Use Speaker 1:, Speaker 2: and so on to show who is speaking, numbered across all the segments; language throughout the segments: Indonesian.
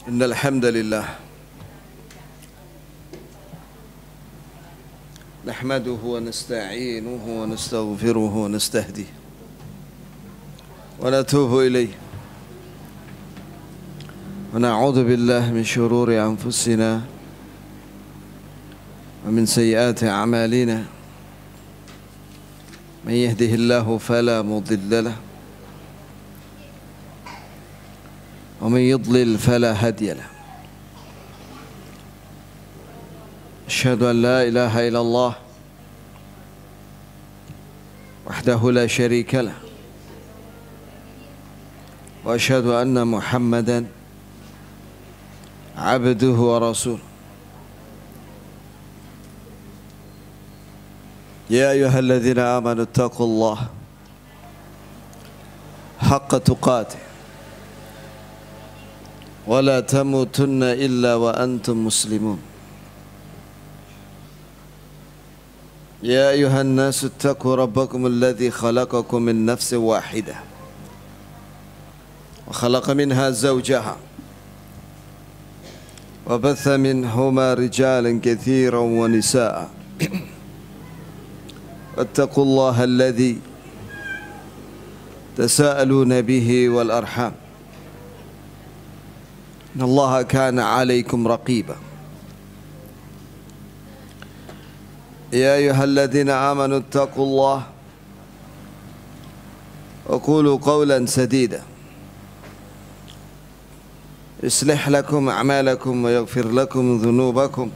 Speaker 1: إن الحمد لله نحمده ونستعينه ونستغفره ونستهديه ونتوب إليه ونعوذ بالله من شرور أنفسنا ومن سيئات أعمالنا من يهده الله فلا مضل له ومن يضلل فلا هادي له أشهد أن لا إله إلا الله وحده لا شريك له وأشهد أن محمدا عبده ورسوله يا أيها الذين آمنوا اتقوا الله حق تقاته ولا تموتن إلا وأنتم مسلمون يا أيها الناس اتقوا ربكم الذي خلقكم من نفس واحدة وخلق منها زوجها وبث منهما رجالا كثيرا ونساء واتقوا الله الذي تساءلون به والأرحام إن الله كان عليكم رقيبا يا أيها الذين آمنوا اتقوا الله وقولوا قولا سديدا يصلح لكم أعمالكم ويغفر لكم ذنوبكم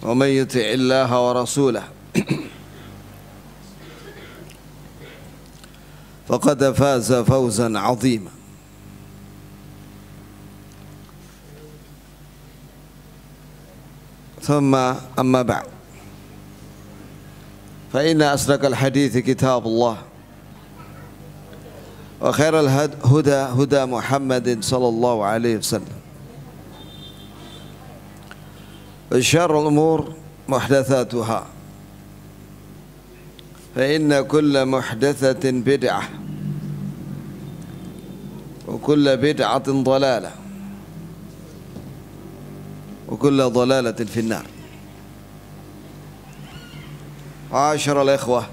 Speaker 1: ومن يطع الله ورسوله فقد فاز فوزا عظيما ثم أما بعد فإن أصدق الحديث كتاب الله وخير الهدى هدى محمد صلى الله عليه وسلم وشر الأمور محدثاتها فإن كل محدثة بدعة وكل بدعة ضلالة وكل ضلالة في النار. معاشر الإخوة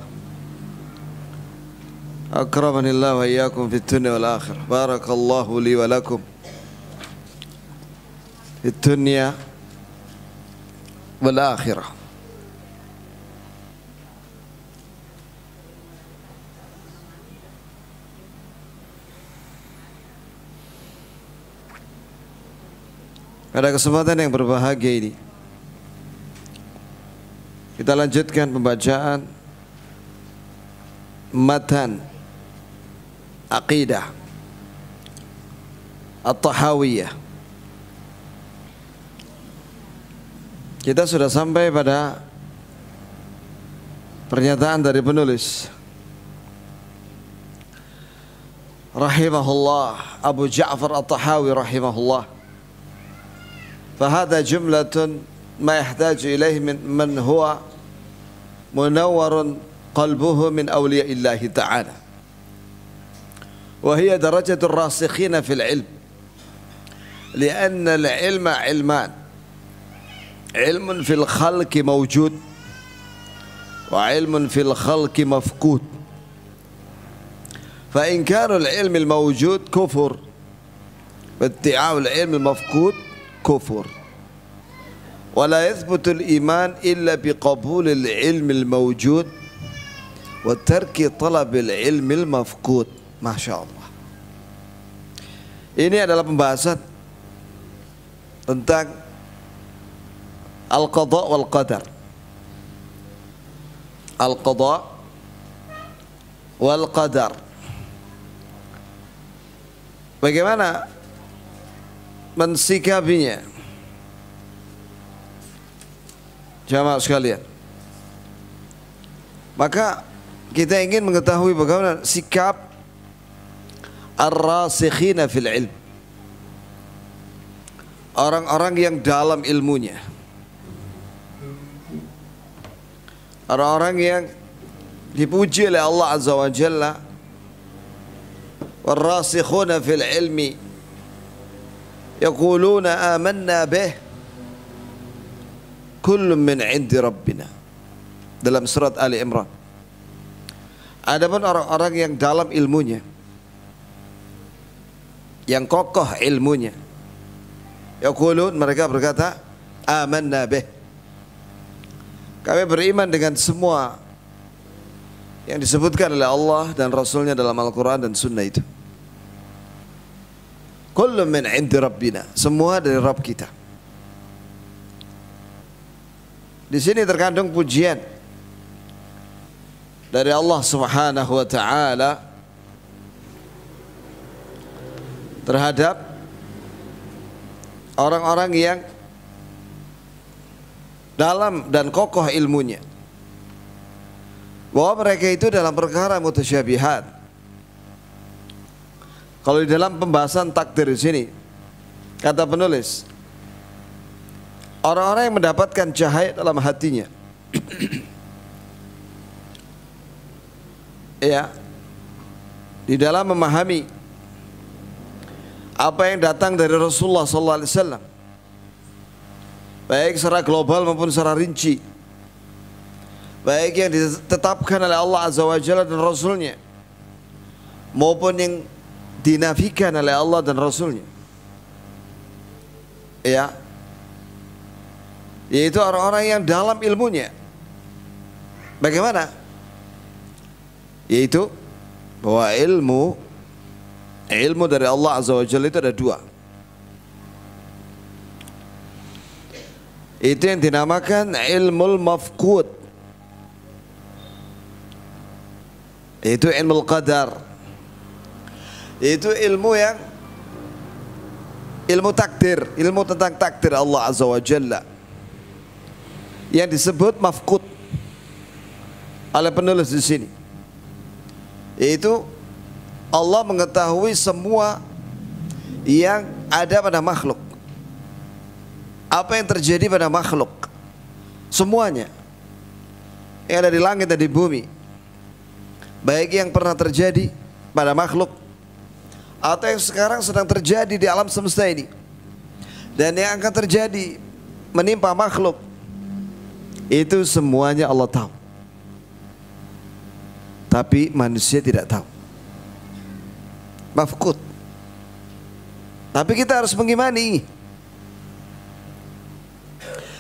Speaker 1: أكرمني الله وإياكم في الدنيا والآخرة. بارك الله لي ولكم في الدنيا والآخرة. Pada kesempatan yang berbahagia ini kita lanjutkan pembacaan matan aqidah At-Tahawiyah. Kita sudah sampai pada pernyataan dari penulis rahimahullah, Abu Ja'far At-Tahawi rahimahullah. فهذا جملة ما يحتاج إليه من هو منور قلبه من أولياء الله تعالى، وهي درجة الراسخين في العلم، لأن العلم علمان: علم في الخلق موجود وعلم في الخلق مفقود. فإنكار العلم الموجود كفر، وادعاء العلم المفقود كفر، ولا يثبت الإيمان إلا بقبول العلم الموجود وترك طلب العلم المفقود. Masya Allah. Ini adalah pembahasan tentang al-qadha wal qadar. Al-qadha wal qadar. Bagaimana mensikapinya, jamaah sekalian? Maka kita ingin mengetahui bagaimana sikap ar-rasikhina fil ilm, orang-orang yang dalam ilmunya, orang-orang yang dipuji oleh Allah Azza wa Jalla. War-rasikhuna fil ilmi yaquluna amanna bih kullun min 'indi rabbina. Dalam surat Ali Imran. Adapun orang-orang yang dalam ilmunya, yang kokoh ilmunya, yaqulun, mereka berkata, amanna bih, kami beriman dengan semua yang disebutkan oleh Allah dan Rasulnya dalam Al-Quran dan Sunnah itu. Kullu min 'indi rabbina, semua dari Rabb kita. Di sini terkandung pujian dari Allah Subhanahu wa taala terhadap orang-orang yang dalam dan kokoh ilmunya, bahwa mereka itu dalam perkara mutasyabihat. Kalau di dalam pembahasan takdir di sini, kata penulis, orang-orang yang mendapatkan cahaya dalam hatinya, ya, di dalam memahami apa yang datang dari Rasulullah SAW, baik secara global maupun secara rinci, baik yang ditetapkan oleh Allah Azza wa Jalla dan Rasulnya, maupun yang dinafikan oleh Allah dan Rasulnya, ya, yaitu orang-orang yang dalam ilmunya. Bagaimana? Yaitu bahwa ilmu dari Allah Azza wa Jalla itu ada dua. Itu yang dinamakan ilmul mafqud, itu ilmu qadar, itu ilmu yang ilmu takdir, ilmu tentang takdir Allah Azza wa Jalla, yang disebut mafqud oleh penulis di sini. Yaitu Allah mengetahui semua yang ada pada makhluk, apa yang terjadi pada makhluk, semuanya yang ada di langit dan di bumi, baik yang pernah terjadi pada makhluk atau yang sekarang sedang terjadi di alam semesta ini, dan yang akan terjadi menimpa makhluk, itu semuanya Allah tahu. Tapi manusia tidak tahu. Mafqud. Tapi kita harus mengimani.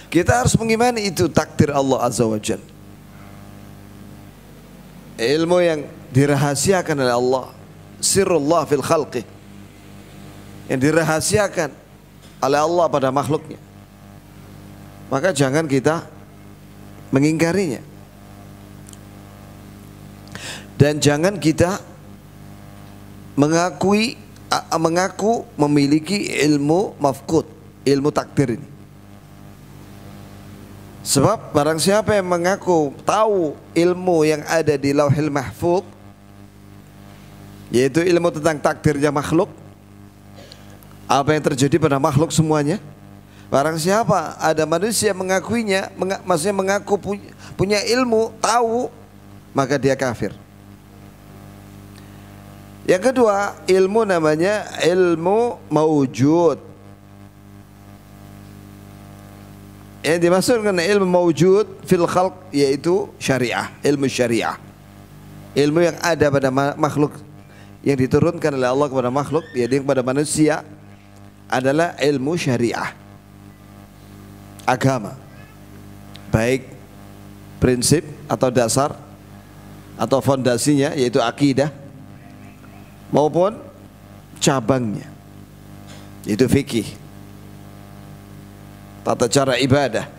Speaker 1: Kita harus mengimani itu takdir Allah Azza wa Jalla. Ilmu yang dirahasiakan oleh Allah, sirrullah fil khalqi, yang dirahasiakan oleh Allah pada makhluknya. Maka jangan kita mengingkarinya, dan jangan kita mengaku memiliki ilmu mafqud, ilmu takdir ini. Sebab barang siapa yang mengaku tahu ilmu yang ada di Lauhil Mahfuz, yaitu ilmu tentang takdirnya makhluk, apa yang terjadi pada makhluk semuanya, barang siapa ada manusia mengakuinya, maksudnya mengaku punya ilmu, tahu, maka dia kafir. Yang kedua, ilmu namanya ilmu mawjud. Yang dimaksudkan ilmu mawjud fil khalq yaitu syariah, ilmu syariah, ilmu yang ada pada makhluk, yang diturunkan oleh Allah kepada makhluk, yaitu kepada manusia, adalah ilmu syariah, agama, baik prinsip atau dasar atau fondasinya yaitu akidah, maupun cabangnya yaitu fikih, tata cara ibadah,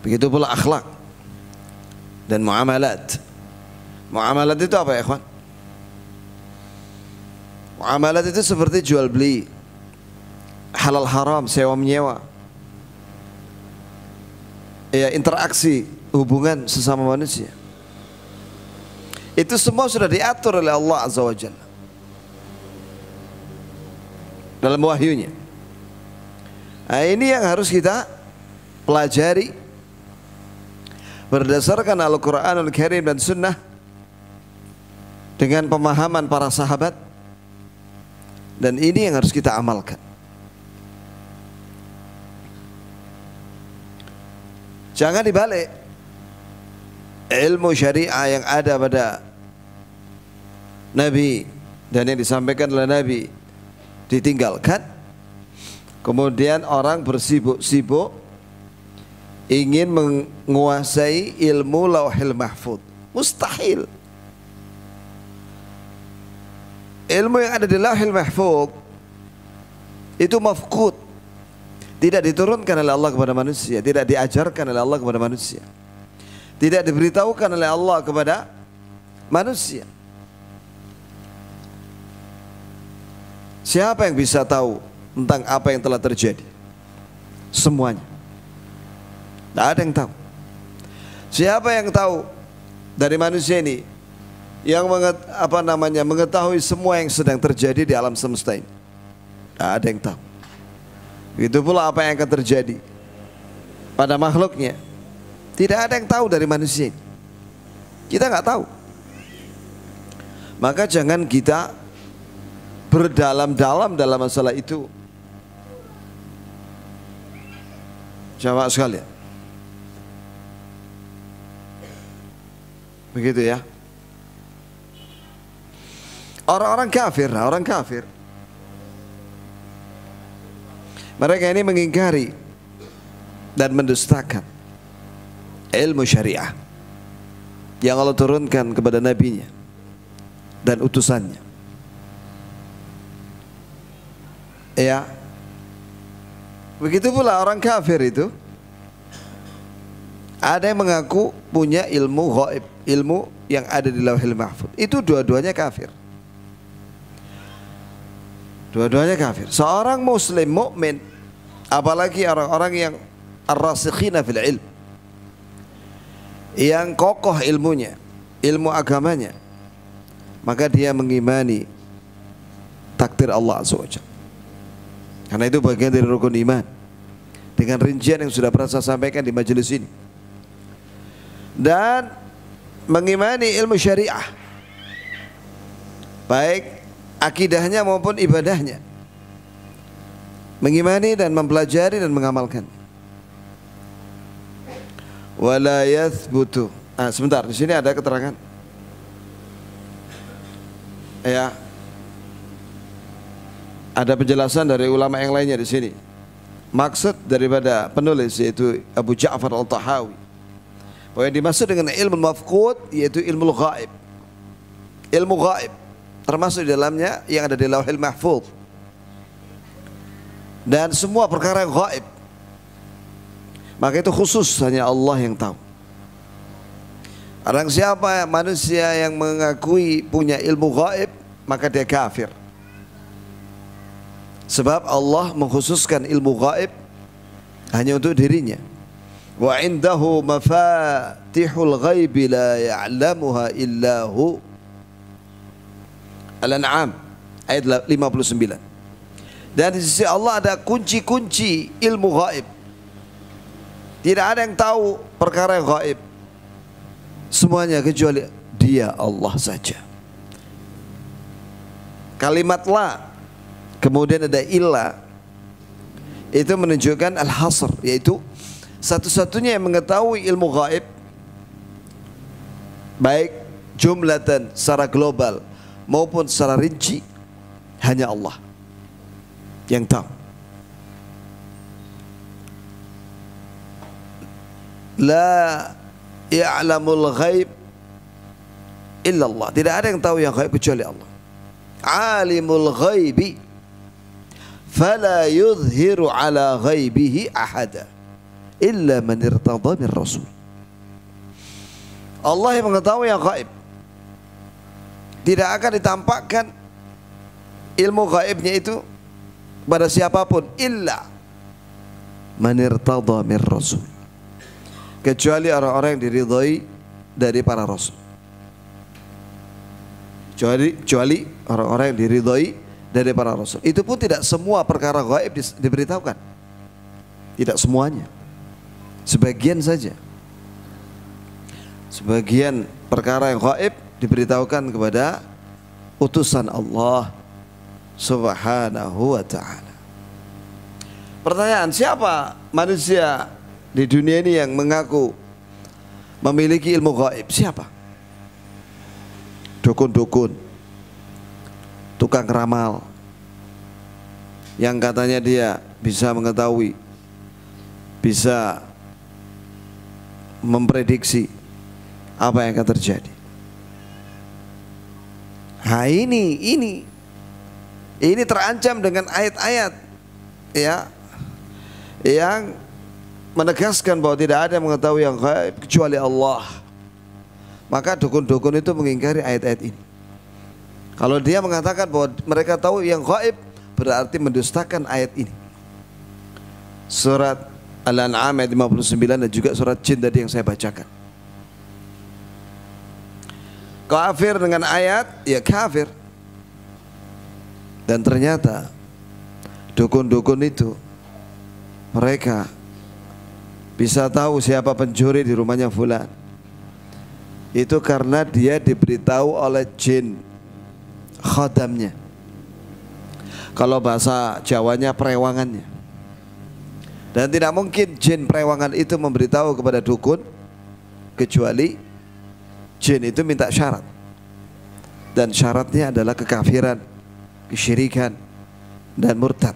Speaker 1: begitu pula akhlak dan muamalat. Muamalat itu apa ya ikhwan? Muamalat itu seperti jual beli, halal haram, sewa menyewa, ya, interaksi, hubungan sesama manusia. Itu semua sudah diatur oleh Allah Azza wa Jalla dalam wahyunya. Nah, ini yang harus kita pelajari berdasarkan Al-Quranul Karim dan Sunnah, dengan pemahaman para sahabat Dan ini yang harus kita amalkan. Jangan dibalik. Ilmu syariah yang ada pada Nabi dan yang disampaikan oleh Nabi ditinggalkan. Kemudian orang bersibuk-sibuk ingin menguasai ilmu Lauhil Mahfuz. Mustahil. Ilmu yang ada di Lauhil Mahfuz itu mafqud. Tidak diturunkan oleh Allah kepada manusia, tidak diajarkan oleh Allah kepada manusia, tidak diberitahukan oleh Allah kepada manusia. Siapa yang bisa tahu tentang apa yang telah terjadi? Semuanya. Tidak ada yang tahu. Siapa yang tahu dari manusia ini yang mengetahui semua yang sedang terjadi di alam semesta ini? Tidak ada yang tahu. Itu pula apa yang akan terjadi pada makhluknya. Tidak ada yang tahu dari manusia ini. Kita nggak tahu. Maka jangan kita berdalam-dalam dalam masalah itu. Jamaah sekalian. Begitu ya. Orang-orang kafir, mereka ini mengingkari dan mendustakan ilmu syariah yang Allah turunkan kepada nabinya dan utusannya. Ya, begitu pula orang kafir itu ada yang mengaku punya ilmu ghaib, ilmu yang ada di Lauhil Mahfuz. Itu dua-duanya kafir. Dua-duanya kafir. Seorang muslim mukmin, apalagi orang-orang yang ar-rasikhina fil ilm, yang kokoh ilmunya, ilmu agamanya, maka dia mengimani takdir Allah Azza wa Jalla. Karena itu bagian dari rukun iman, dengan rincian yang sudah pernah saya sampaikan di majelis ini. Dan mengimani ilmu syariah, baik akidahnya maupun ibadahnya, mengimani dan mempelajari dan mengamalkan. Wala yathbutu. Sebentar, di sini ada keterangan. Ya. Ada penjelasan dari ulama yang lainnya di sini. Maksud daripada penulis yaitu Abu Ja'far Al-Tahawi, bahwa yang dimaksud dengan ilmu mafqud yaitu ilmu ghaib. Ilmu ghaib termasuk di dalamnya yang ada di Lauhil Mahfuz. Dan semua perkara yang ghaib, maka itu khusus hanya Allah yang tahu. Orang siapa manusia yang mengakui punya ilmu ghaib, maka dia kafir. Sebab Allah mengkhususkan ilmu ghaib hanya untuk dirinya. Wa indahu mafatihul ghaibi la ya'lamuha illa hu. Al-An'am ayat 59. Dan di sisi Allah ada kunci-kunci ilmu ghaib. Tidak ada yang tahu perkara yang ghaib, semuanya kecuali Dia, Allah saja. Kalimat la, kemudian ada illa, itu menunjukkan al-hasr, yaitu satu-satunya yang mengetahui ilmu ghaib, baik jumlatan secara global maupun secara rinci, hanya Allah yang tahu. La ya'lamul ghaib illa Allah. Tidak ada yang tahu yang ghaib kecuali Allah. Alimul ghaibi fala yudhiru ala ghaibihi ahada illa man irtada min rasul. Allah yang mengetahui yang ghaib, tidak akan ditampakkan ilmu ghaibnya itu pada siapapun illa man irtada min rasul, kecuali orang-orang yang diridhai dari para rasul. Kecuali orang-orang yang diridhai dari para rasul. Itu pun tidak semua perkara gaib diberitahukan. Tidak semuanya. Sebagian saja. Sebagian perkara yang gaib diberitahukan kepada utusan Allah Subhanahu wa ta'ala. Pertanyaan, siapa manusia di dunia ini yang mengaku memiliki ilmu gaib? Siapa? Dukun-dukun, tukang ramal, yang katanya dia bisa mengetahui, bisa memprediksi apa yang akan terjadi. Nah ini terancam dengan ayat-ayat ya yang menegaskan bahwa tidak ada yang mengetahui yang gaib kecuali Allah. Maka dukun-dukun itu mengingkari ayat-ayat ini. Kalau dia mengatakan bahwa mereka tahu yang gaib, berarti mendustakan ayat ini. Surat Al-An'am ayat 59 dan juga surat Jin tadi yang saya bacakan. Kafir dengan ayat, ya kafir. Dan ternyata dukun-dukun itu mereka bisa tahu siapa pencuri di rumahnya fulan. Itu karena dia diberitahu oleh jin khadamnya. Kalau bahasa Jawanya perewangannya. Dan tidak mungkin jin perewangan itu memberitahu kepada dukun kecuali jin itu minta syarat. Dan syaratnya adalah kekafiran, kesyirikan, dan murtad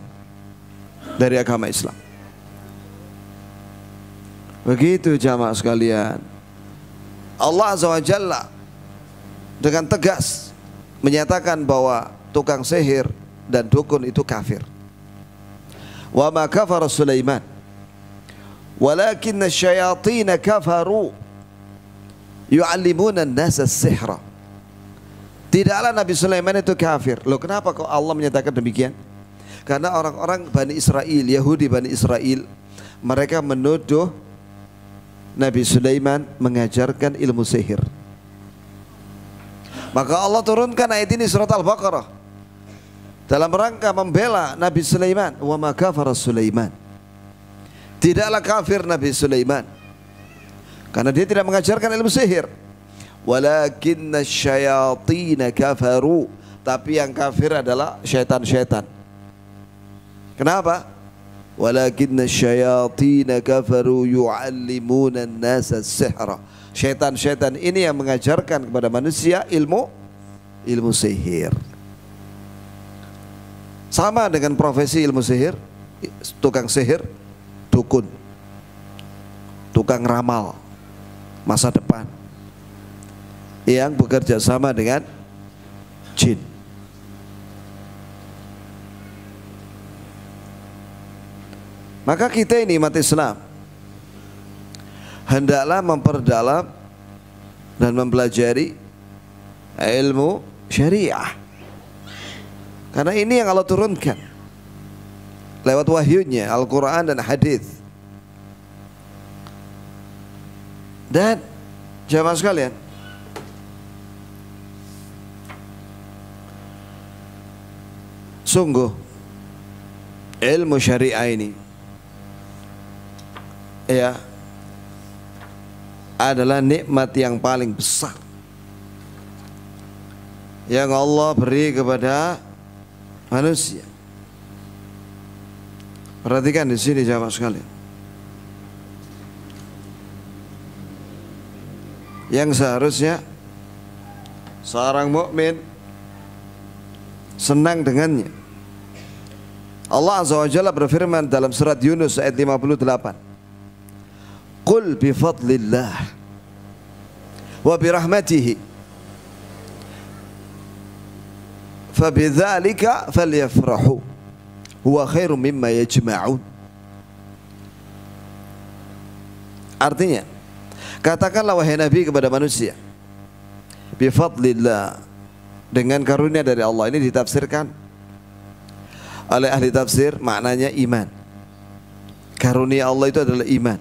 Speaker 1: dari agama Islam. Begitu jamaah sekalian. Allah Azza wa Jalla dengan tegas menyatakan bahwa tukang sihir dan dukun itu kafir. Wa ma kafara Sulaiman walakinna asyayatin kafaru yu'allimuna an-nasa as-sihra. Tidaklah Nabi Sulaiman itu kafir. Loh, kenapa kok Allah menyatakan demikian? Karena orang-orang Bani Israel, Yahudi Bani Israel, mereka menuduh Nabi Sulaiman mengajarkan ilmu sihir. Maka Allah turunkan ayat ini surat Al-Baqarah dalam rangka membela Nabi Sulaiman. Wa ma kafara Sulaiman. Tidaklah kafir Nabi Sulaiman karena dia tidak mengajarkan ilmu sihir. Walakinna syayatin kafaru. Tapi yang kafir adalah syaitan-syaitan. Kenapa? Walakinna syayatin kafaru yu'allimuna an-nasa as-sihra. Syaitan-syaitan ini yang mengajarkan kepada manusia ilmu sihir. Sama dengan profesi ilmu sihir, tukang sihir, dukun, tukang ramal masa depan yang bekerja sama dengan jin. Maka kita ini umat Islam hendaklah memperdalam dan mempelajari ilmu syariah. Karena ini yang Allah turunkan lewat wahyunya, Al-Quran dan hadis. Dan jamaah sekalian, sungguh ilmu syariah ini ya adalah nikmat yang paling besar yang Allah beri kepada manusia. Perhatikan di sini jamaah sekalian. Yang seharusnya seorang mukmin senang dengannya. Allah Azza wa Jalla berfirman dalam surat Yunus ayat 58. Qul bi fadlillah wa bi rahmatihi fabidzalika falyafrahu huwa khairum mimma yajma'un. Artinya, katakanlah wahai Nabi kepada manusia, bi fadlillah, dengan karunia dari Allah. Ini ditafsirkan oleh ahli tafsir, maknanya iman. Karunia Allah itu adalah iman.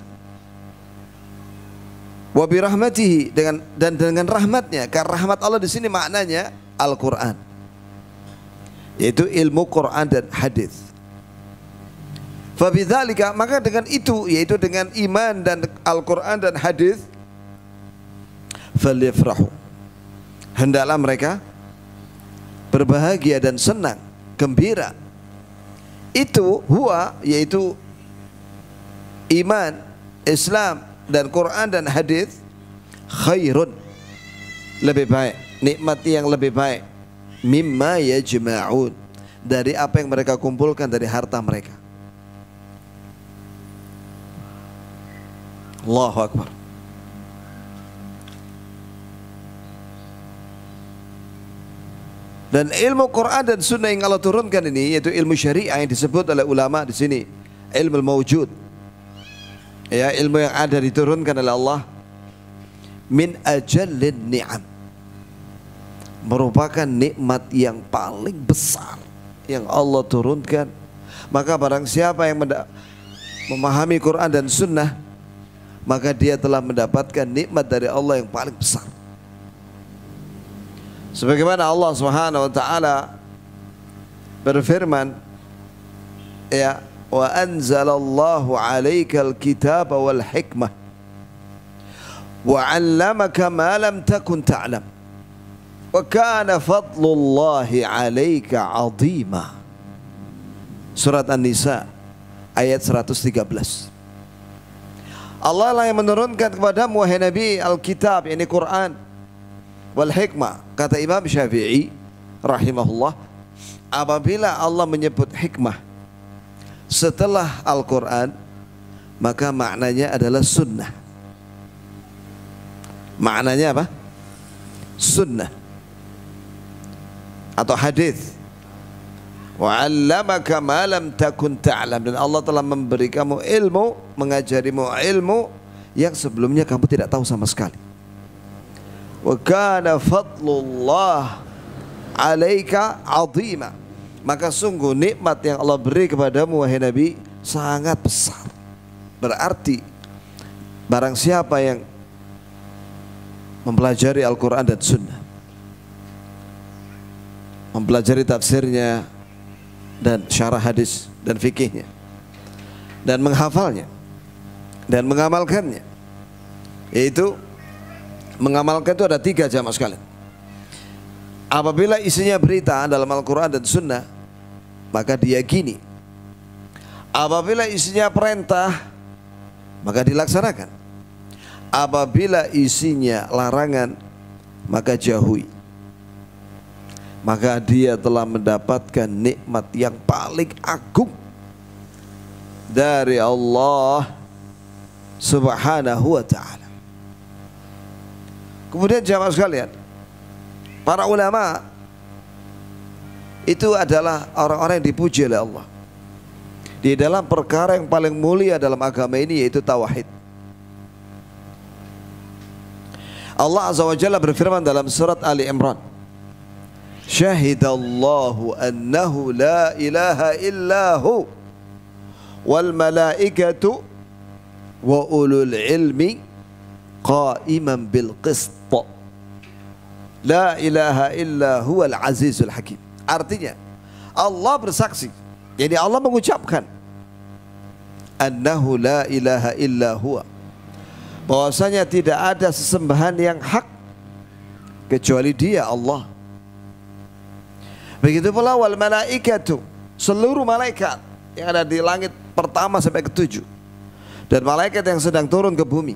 Speaker 1: Wa bi rahmatihi, dengan rahmatnya. Karena rahmat Allah di sini maknanya Al-Quran, yaitu ilmu Quran dan hadis. Fabidzalika, maka dengan itu, yaitu dengan iman dan Al-Quran dan hadis, falyafrahu, hendaklah mereka berbahagia dan senang gembira. Itu huwa, yaitu iman, Islam dan Quran dan hadis, khairun, lebih baik, nikmat yang lebih baik, mimma yajma'un, dari apa yang mereka kumpulkan dari harta mereka. Allahu Akbar. Dan ilmu Quran dan Sunnah yang Allah turunkan ini, yaitu ilmu syariah yang disebut oleh ulama di sini, ilmu mawjud, ya, ilmu yang ada diturunkan oleh Allah, min ajallin ni'am, merupakan nikmat yang paling besar yang Allah turunkan. Maka barang siapa yang memahami Quran dan Sunnah, maka dia telah mendapatkan nikmat dari Allah yang paling besar. Sebagaimana Allah Subhanahu wa taala berfirman, ya, wa anzalallahu 'alaikal kitaba wal hikmah wa 'allamaka ma lam takun ta'lam wa kana fadlullahi 'alaika 'azima. Surat An-Nisa ayat 113. Allah lah yang menurunkan kepadamu wahai Nabi Alkitab, yakni Quran, wal hikmah. Kata Imam Syafi'i rahimahullah, apabila Allah menyebut hikmah setelah Al-Quran, maka maknanya adalah sunnah. Maknanya apa? Sunnah atau hadis. Wa 'allamaka ma lam takun ta'lam, dan Allah telah memberi kamu ilmu, mengajarimu ilmu yang sebelumnya kamu tidak tahu sama sekali. Wa kana fadlullah 'alaika 'azima, maka sungguh nikmat yang Allah beri kepadamu wahai Nabi sangat besar. Berarti barang siapa yang mempelajari Al-Quran dan Sunnah, mempelajari tafsirnya dan syarah hadis dan fikihnya, dan menghafalnya dan mengamalkannya, yaitu mengamalkan itu ada 3 jamaah sekalian. Apabila isinya berita dalam Al-Quran dan Sunnah, maka diyakini. Apabila isinya perintah, maka dilaksanakan. Apabila isinya larangan, maka jauhi. Maka dia telah mendapatkan nikmat yang paling agung dari Allah Subhanahu wa ta'ala. Kemudian jamaah sekalian, para ulama itu adalah orang-orang yang dipuji oleh Allah di dalam perkara yang paling mulia dalam agama ini, yaitu tauhid. Allah Azza wa Jalla berfirman dalam surat Ali Imran, syahidallahu annahu la ilaha illahu wal malaikatu wa ulul ilmi qa'iman bil qist, la ilaha illa huwal azizul hakim. Artinya Allah bersaksi, jadi Allah mengucapkan annahu la ilaha illa huwa, bahwasanya tidak ada sesembahan yang hak kecuali Dia, Allah. Begitu pula wal malaikatu, seluruh malaikat yang ada di langit pertama sampai ke-7, dan malaikat yang sedang turun ke bumi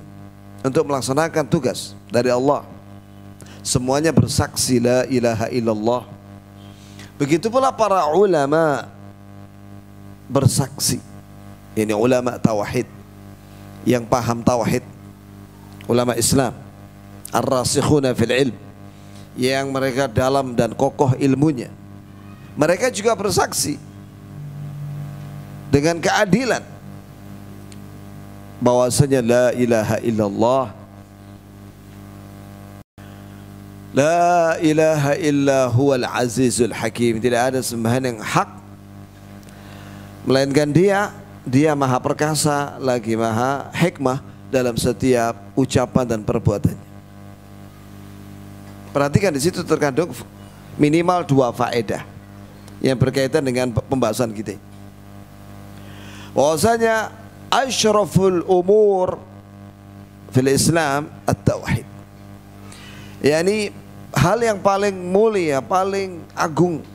Speaker 1: untuk melaksanakan tugas dari Allah, semuanya bersaksi la ilaha illallah. Begitu pula para ulama bersaksi, ini ulama tauhid yang paham tauhid, ulama Islam ar-rasikhuna fil ilm, yang mereka dalam dan kokoh ilmunya. Mereka juga bersaksi dengan keadilan bahwasanya la ilaha illallah, la ilaha illa huwal azizul hakim, tidak ada sembahan yang hak melainkan Dia. Dia maha perkasa lagi maha hikmah dalam setiap ucapan dan perbuatannya. Perhatikan, di situ terkandung minimal 2 faedah yang berkaitan dengan pembahasan kita. Bahwasanya asyraful umur fil Islam at-tauhid, yakni hal yang paling mulia, paling agung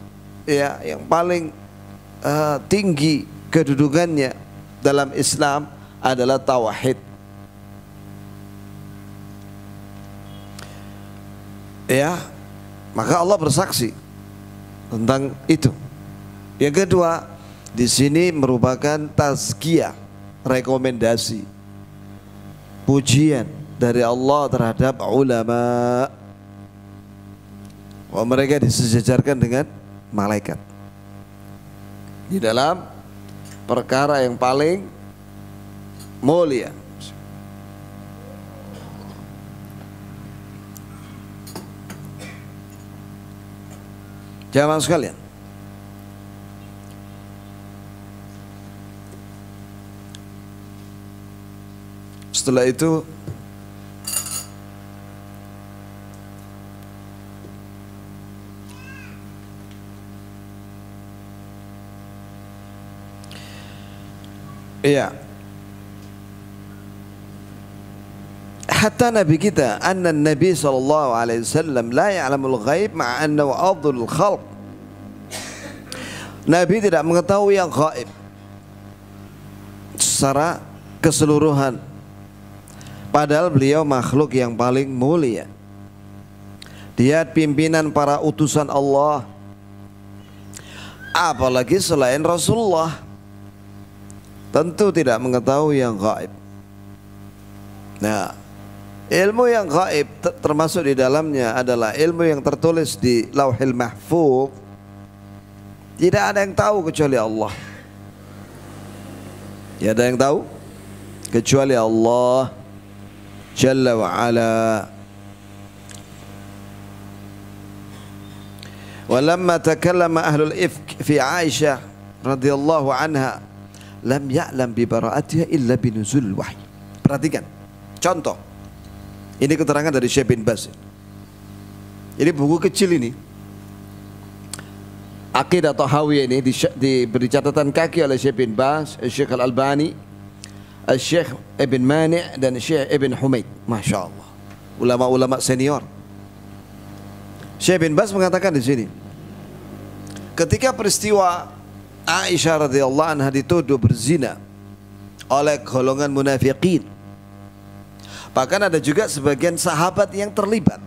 Speaker 1: ya yang paling tinggi kedudukannya dalam Islam adalah tauhid. Ya, maka Allah bersaksi tentang itu. Yang kedua, di sini merupakan tazkiyah, rekomendasi, pujian dari Allah terhadap ulama. Bahwa mereka disejajarkan dengan malaikat di dalam perkara yang paling mulia. Jamaah sekalian, setelah itu iya, hatta Nabi kita anna Nabi sallallahu alaihi wasallam la ya'lamul ghaib ma'a annahu afdhalul khalq. Nabi tidak mengetahui yang gaib secara keseluruhan, padahal beliau makhluk yang paling mulia. Dia pimpinan para utusan Allah, apalagi selain Rasulullah, tentu tidak mengetahui yang gaib. Nah, ilmu yang gaib termasuk di dalamnya adalah ilmu yang tertulis di Lauhil Mahfuz. Tidak ada yang tahu kecuali Allah. Tidak ada yang tahu kecuali Allah Jalla wa Ala. Walamma takallama ahlul ifk fi Aisyah radhiyallahu anha lam ya'lam bi bara'atiha illa binuzul wahyi. Perhatikan contoh. Ini keterangan dari Syekh bin Baz. Ini buku kecil ini, Aqidah Tahawiyah, ini diberi catatan kaki oleh Syekh bin Baz, Syekh Al-Albani, Syekh Ibn Mani' dan Syekh Ibn Humaid. Masya Allah, ulama-ulama senior. Syekh bin Baz mengatakan di sini, ketika peristiwa Aisyah radhiyallahu anha dituduh berzina oleh golongan munafiqin, bahkan ada juga sebagian sahabat yang terlibat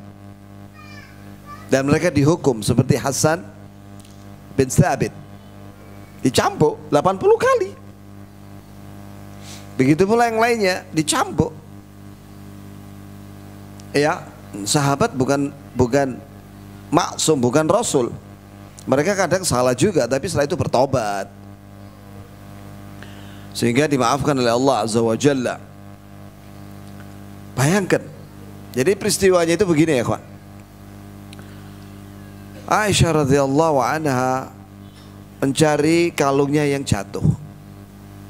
Speaker 1: dan mereka dihukum, seperti Hasan bin Thabit dicambuk 80 kali. Begitu pula yang lainnya dicambuk. Ya, sahabat bukan maksum, bukan rasul. Mereka kadang salah juga, tapi setelah itu bertobat sehingga dimaafkan oleh Allah Azza wa Jalla. Bayangkan, jadi peristiwanya itu begini ya kawan. Aisyah radhiyallahu anha mencari kalungnya yang jatuh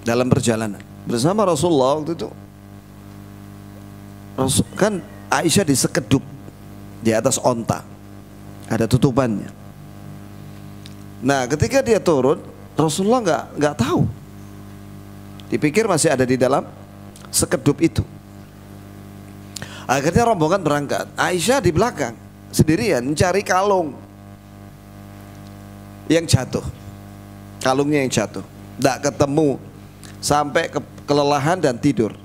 Speaker 1: dalam perjalanan bersama Rasulullah waktu itu. Kan Aisyah disekedup di atas onta, ada tutupannya. Nah, ketika dia turun, Rasulullah nggak tahu. Dipikir masih ada di dalam sekedup itu. Akhirnya rombongan berangkat. Aisyah di belakang sendirian mencari kalung yang jatuh, kalungnya yang jatuh, tidak ketemu sampai kelelahan dan tidur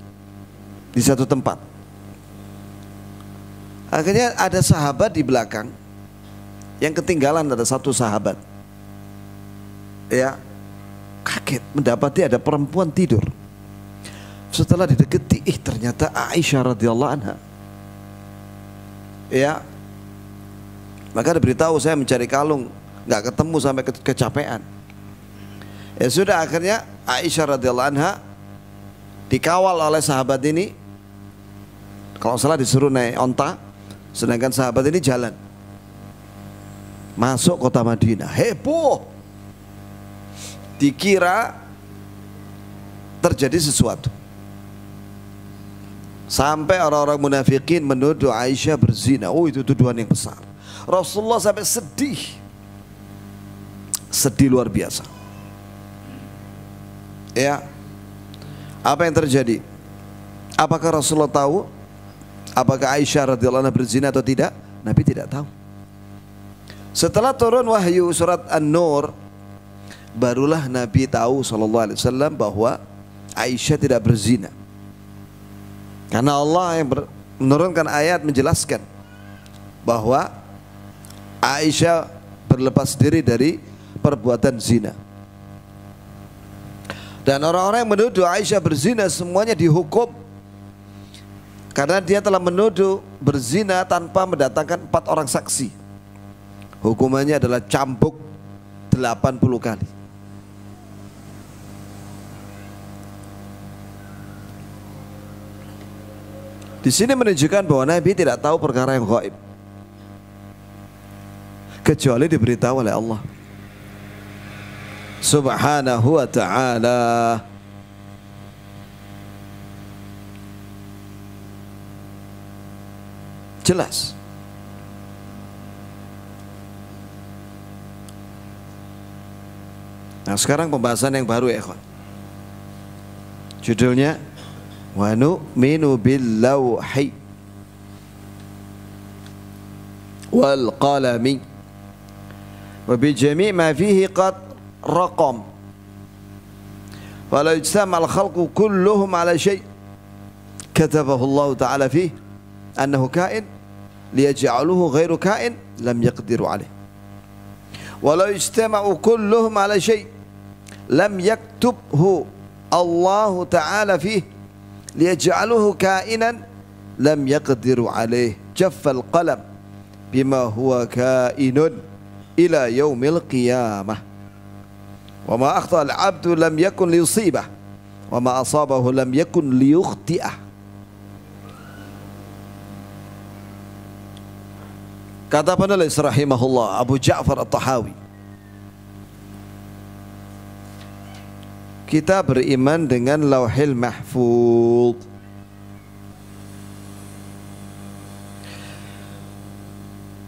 Speaker 1: di satu tempat. Akhirnya ada sahabat di belakang yang ketinggalan, ada satu sahabat, ya, kaget mendapati ada perempuan tidur. Setelah didekati, ternyata Aisyah radhiyallahu anha. Ya, maka diberitahu, saya mencari kalung, nggak ketemu sampai kecapean. Ya sudah, akhirnya Aisyah radhiyallahu anha dikawal oleh sahabat ini. Kalau salah disuruh naik onta, sedangkan sahabat ini jalan masuk kota Madinah. Heboh, dikira terjadi sesuatu, sampai orang-orang munafikin menuduh Aisyah berzina. Oh, itu tuduhan yang besar. Rasulullah sampai sedih luar biasa. Ya, apa yang terjadi? Apakah Rasulullah tahu apakah Aisyah radhiyallahu anha berzina atau tidak? Nabi tidak tahu. Setelah turun wahyu surat An-Nur, barulah Nabi tahu SAW bahwa Aisyah tidak berzina. Karena Allah yang menurunkan ayat menjelaskan bahwa Aisyah berlepas diri dari perbuatan zina. Dan orang-orang yang menuduh Aisyah berzina semuanya dihukum, karena dia telah menuduh berzina tanpa mendatangkan 4 orang saksi. Hukumannya adalah cambuk 80 kali. Di sini menunjukkan bahwa Nabi tidak tahu perkara yang gaib kecuali diberitahu oleh Allah Subhanahu wa ta'ala. Jelas. Nah, sekarang pembahasan yang baru ya, ikhwan. Judulnya wa nu'minu bil lawhi wal qalami wa bi jami' ma fihi qad raqam fala yujtama al khalqu kulluhum ala shay' katabahu Allah ta'ala fihi annahu kain liyaj'aluhu ghairu kain lam yaqdiru alayh walau ijtama'u kulluhum ala shay' lam yaktubhu Allah ta'ala fihi liyaj'aluhu kainan lam yaqdiru alayh jaffal qalam bima huwa kainun ila yaumil qiyamah wa ma akhta al-'abdu lam yakun liyusibah wa ma asabahu lam yakun liyukhti'ah. Kata penulis rahimahullah Abu Ja'far At-Tahawi, kita beriman dengan Lauhil Mahfuz.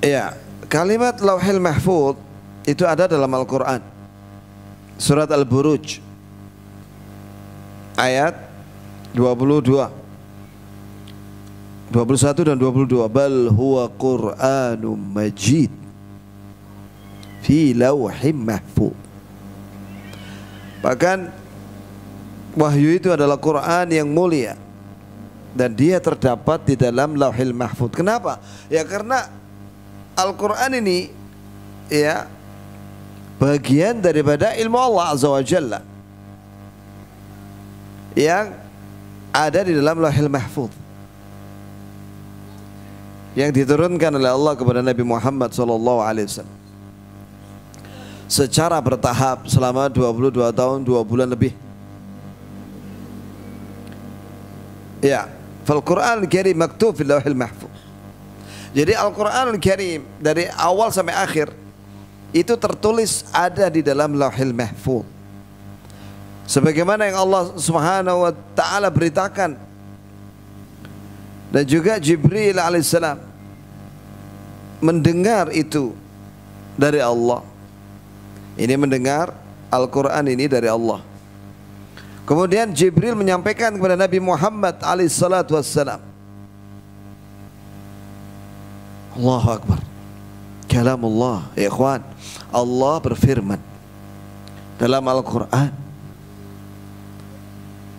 Speaker 1: Ya, kalimat Lauhil Mahfuz itu ada dalam Al-Quran, surat Al-Buruj ayat 21 dan 22. Bal huwa Qur'anum Majid fi Lauhim Mahfuz. Bahkan wahyu itu adalah Quran yang mulia dan dia terdapat di dalam Lauhil Mahfuz. Kenapa? Ya karena Al-Quran ini ya bagian daripada ilmu Allah Azza wa Jalla yang ada di dalam Lauhil Mahfuz, yang diturunkan oleh Allah kepada Nabi Muhammad SAW secara bertahap selama 22 tahun 2 bulan lebih. Ya, Al-Quran Al-Karim maktub fil Lauhil Mahfuz. Jadi Al-Quran Al-Karim dari awal sampai akhir itu tertulis ada di dalam Lauhil Mahfuz, sebagaimana yang Allah Subhanahu wa ta'ala beritakan. Dan juga Jibril alaihissalam mendengar itu dari Allah. Ini mendengar Al-Quran ini dari Allah. Kemudian Jibril menyampaikan kepada Nabi Muhammad alaihissalatu wassalam. Allahu Akbar. Kalamullah, ya ikhwan. Allah berfirman dalam Al-Quran.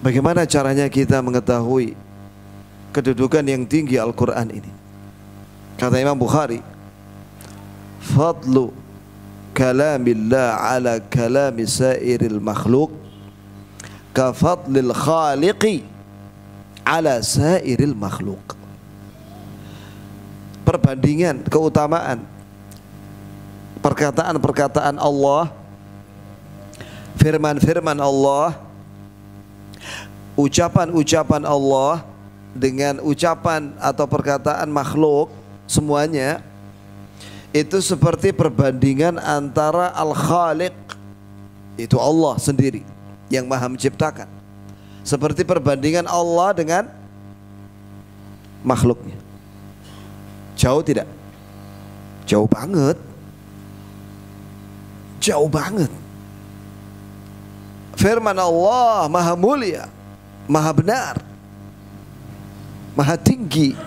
Speaker 1: Bagaimana caranya kita mengetahui kedudukan yang tinggi Al-Quran ini? Kata Imam Bukhari, fadlu kalamillah ala kalami sairil makhluk ka fadlil khaliqi ala sairil makhluk. Perbandingan keutamaan perkataan-perkataan Allah, firman-firman Allah, ucapan-ucapan Allah dengan ucapan atau perkataan makhluk, semuanya itu seperti perbandingan antara Al-Khaliq, itu Allah sendiri yang maha menciptakan, seperti perbandingan Allah dengan makhluknya. Jauh tidak? Jauh banget. Jauh banget. Firman Allah maha mulia, maha benar, maha tinggi.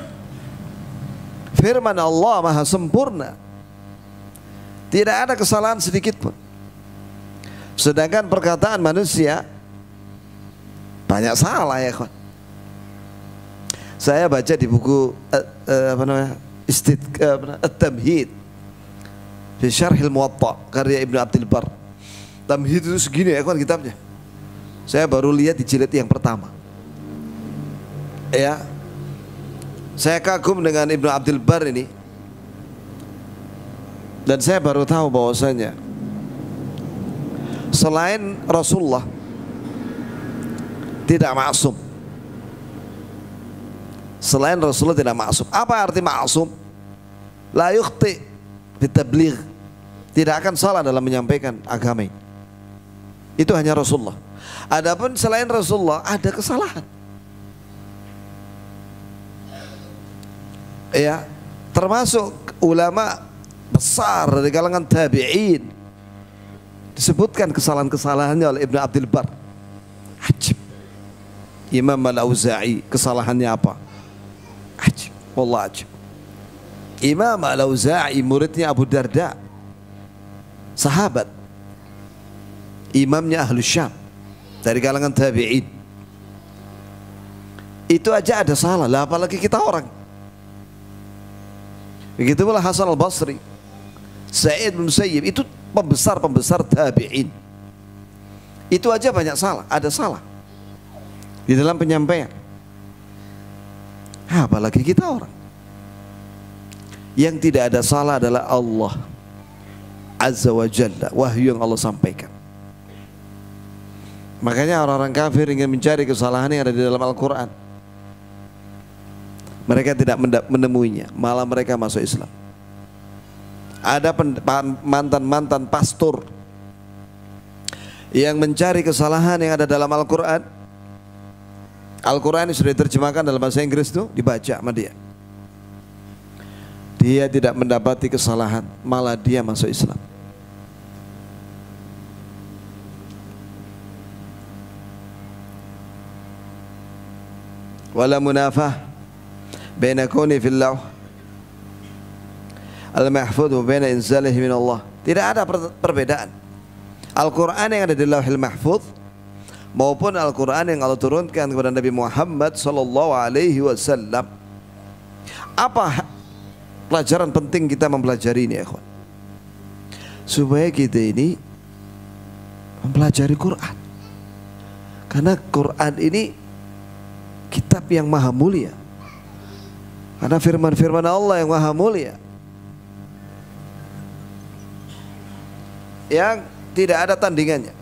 Speaker 1: Firman Allah maha sempurna. Tidak ada kesalahan sedikit pun. Sedangkan perkataan manusia banyak salah ya kawan. Saya baca di buku apa namanya? At-Tamhid fi Syarhil Muwatta karya Ibnu Abdul Bar. Tamhid itu segini ya kawan kitabnya. Saya baru lihat di jilid yang pertama. Ya. Saya kagum dengan Ibnu Abdul Bar ini. Dan saya baru tahu bahwasanya selain Rasulullah tidak maksum. Selain Rasulullah tidak maksum. Apa arti maksum? La yukhti bitabligh. Tidak akan salah dalam menyampaikan agama ini. Itu hanya Rasulullah. Adapun selain Rasulullah ada kesalahan. Ya, termasuk ulama besar dari kalangan tabi'in disebutkan kesalahan-kesalahannya oleh Ibnu Abdul Bar. Ajib. Imam Al-Auza'i kesalahannya apa? Ajib. Wallah ajib. Imam Al-Auza'i muridnya Abu Darda, sahabat, imamnya Ahlus Syam dari kalangan tabi'in. Itu aja ada salah, lah apalagi kita orang. Begitu pula Hasan Al-Basri, Sa'id bin Musayyib, itu pembesar-pembesar tabi'in. Itu aja banyak salah, ada salah di dalam penyampaian. Apalagi kita orang. Yang tidak ada salah adalah Allah Azza wa Jalla, wahyu yang Allah sampaikan. Makanya orang-orang kafir ingin mencari kesalahan yang ada di dalam Al-Quran. Mereka tidak menemuinya, malah mereka masuk Islam. Ada mantan-mantan pastor yang mencari kesalahan yang ada dalam Al-Quran. Al-Quran ini sudah diterjemahkan dalam bahasa Inggris tuh, dibaca sama dia. Dia tidak mendapati kesalahan, malah dia masuk Islam. Wala munafah baina kauni fil lawh al-mahfuz wa baina inzalihi min Allah. Tidak ada perbedaan Al-Quran yang ada di Lauhil Mahfuz maupun Al-Quran yang Allah turunkan kepada Nabi Muhammad sallallahu alaihi wasallam. Apa pelajaran penting kita mempelajari ini ya kawan? Supaya kita ini mempelajari Quran. Karena Quran ini kitab yang maha mulia. Karena firman-firman Allah yang maha mulia, yang tidak ada tandingannya.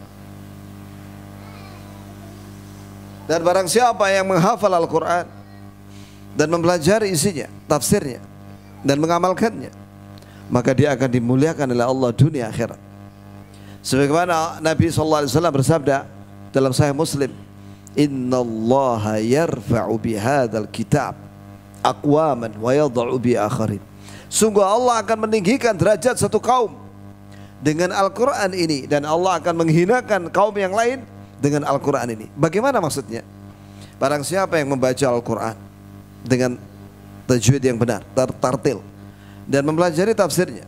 Speaker 1: Dan barang siapa yang menghafal Al-Quran dan mempelajari isinya, tafsirnya, dan mengamalkannya, maka dia akan dimuliakan oleh Allah dunia akhirat. Sebagaimana Nabi SAW bersabda dalam Sahih Muslim, Innallaha yarfa'u bihadzal kitab aqwaman wa yadh'u bi akharin. Sungguh Allah akan meninggikan derajat satu kaum dengan Al-Quran ini, dan Allah akan menghinakan kaum yang lain dengan Al-Quran ini. Bagaimana maksudnya? Barang siapa yang membaca Al-Quran dengan tajwid yang benar, tartil, dan mempelajari tafsirnya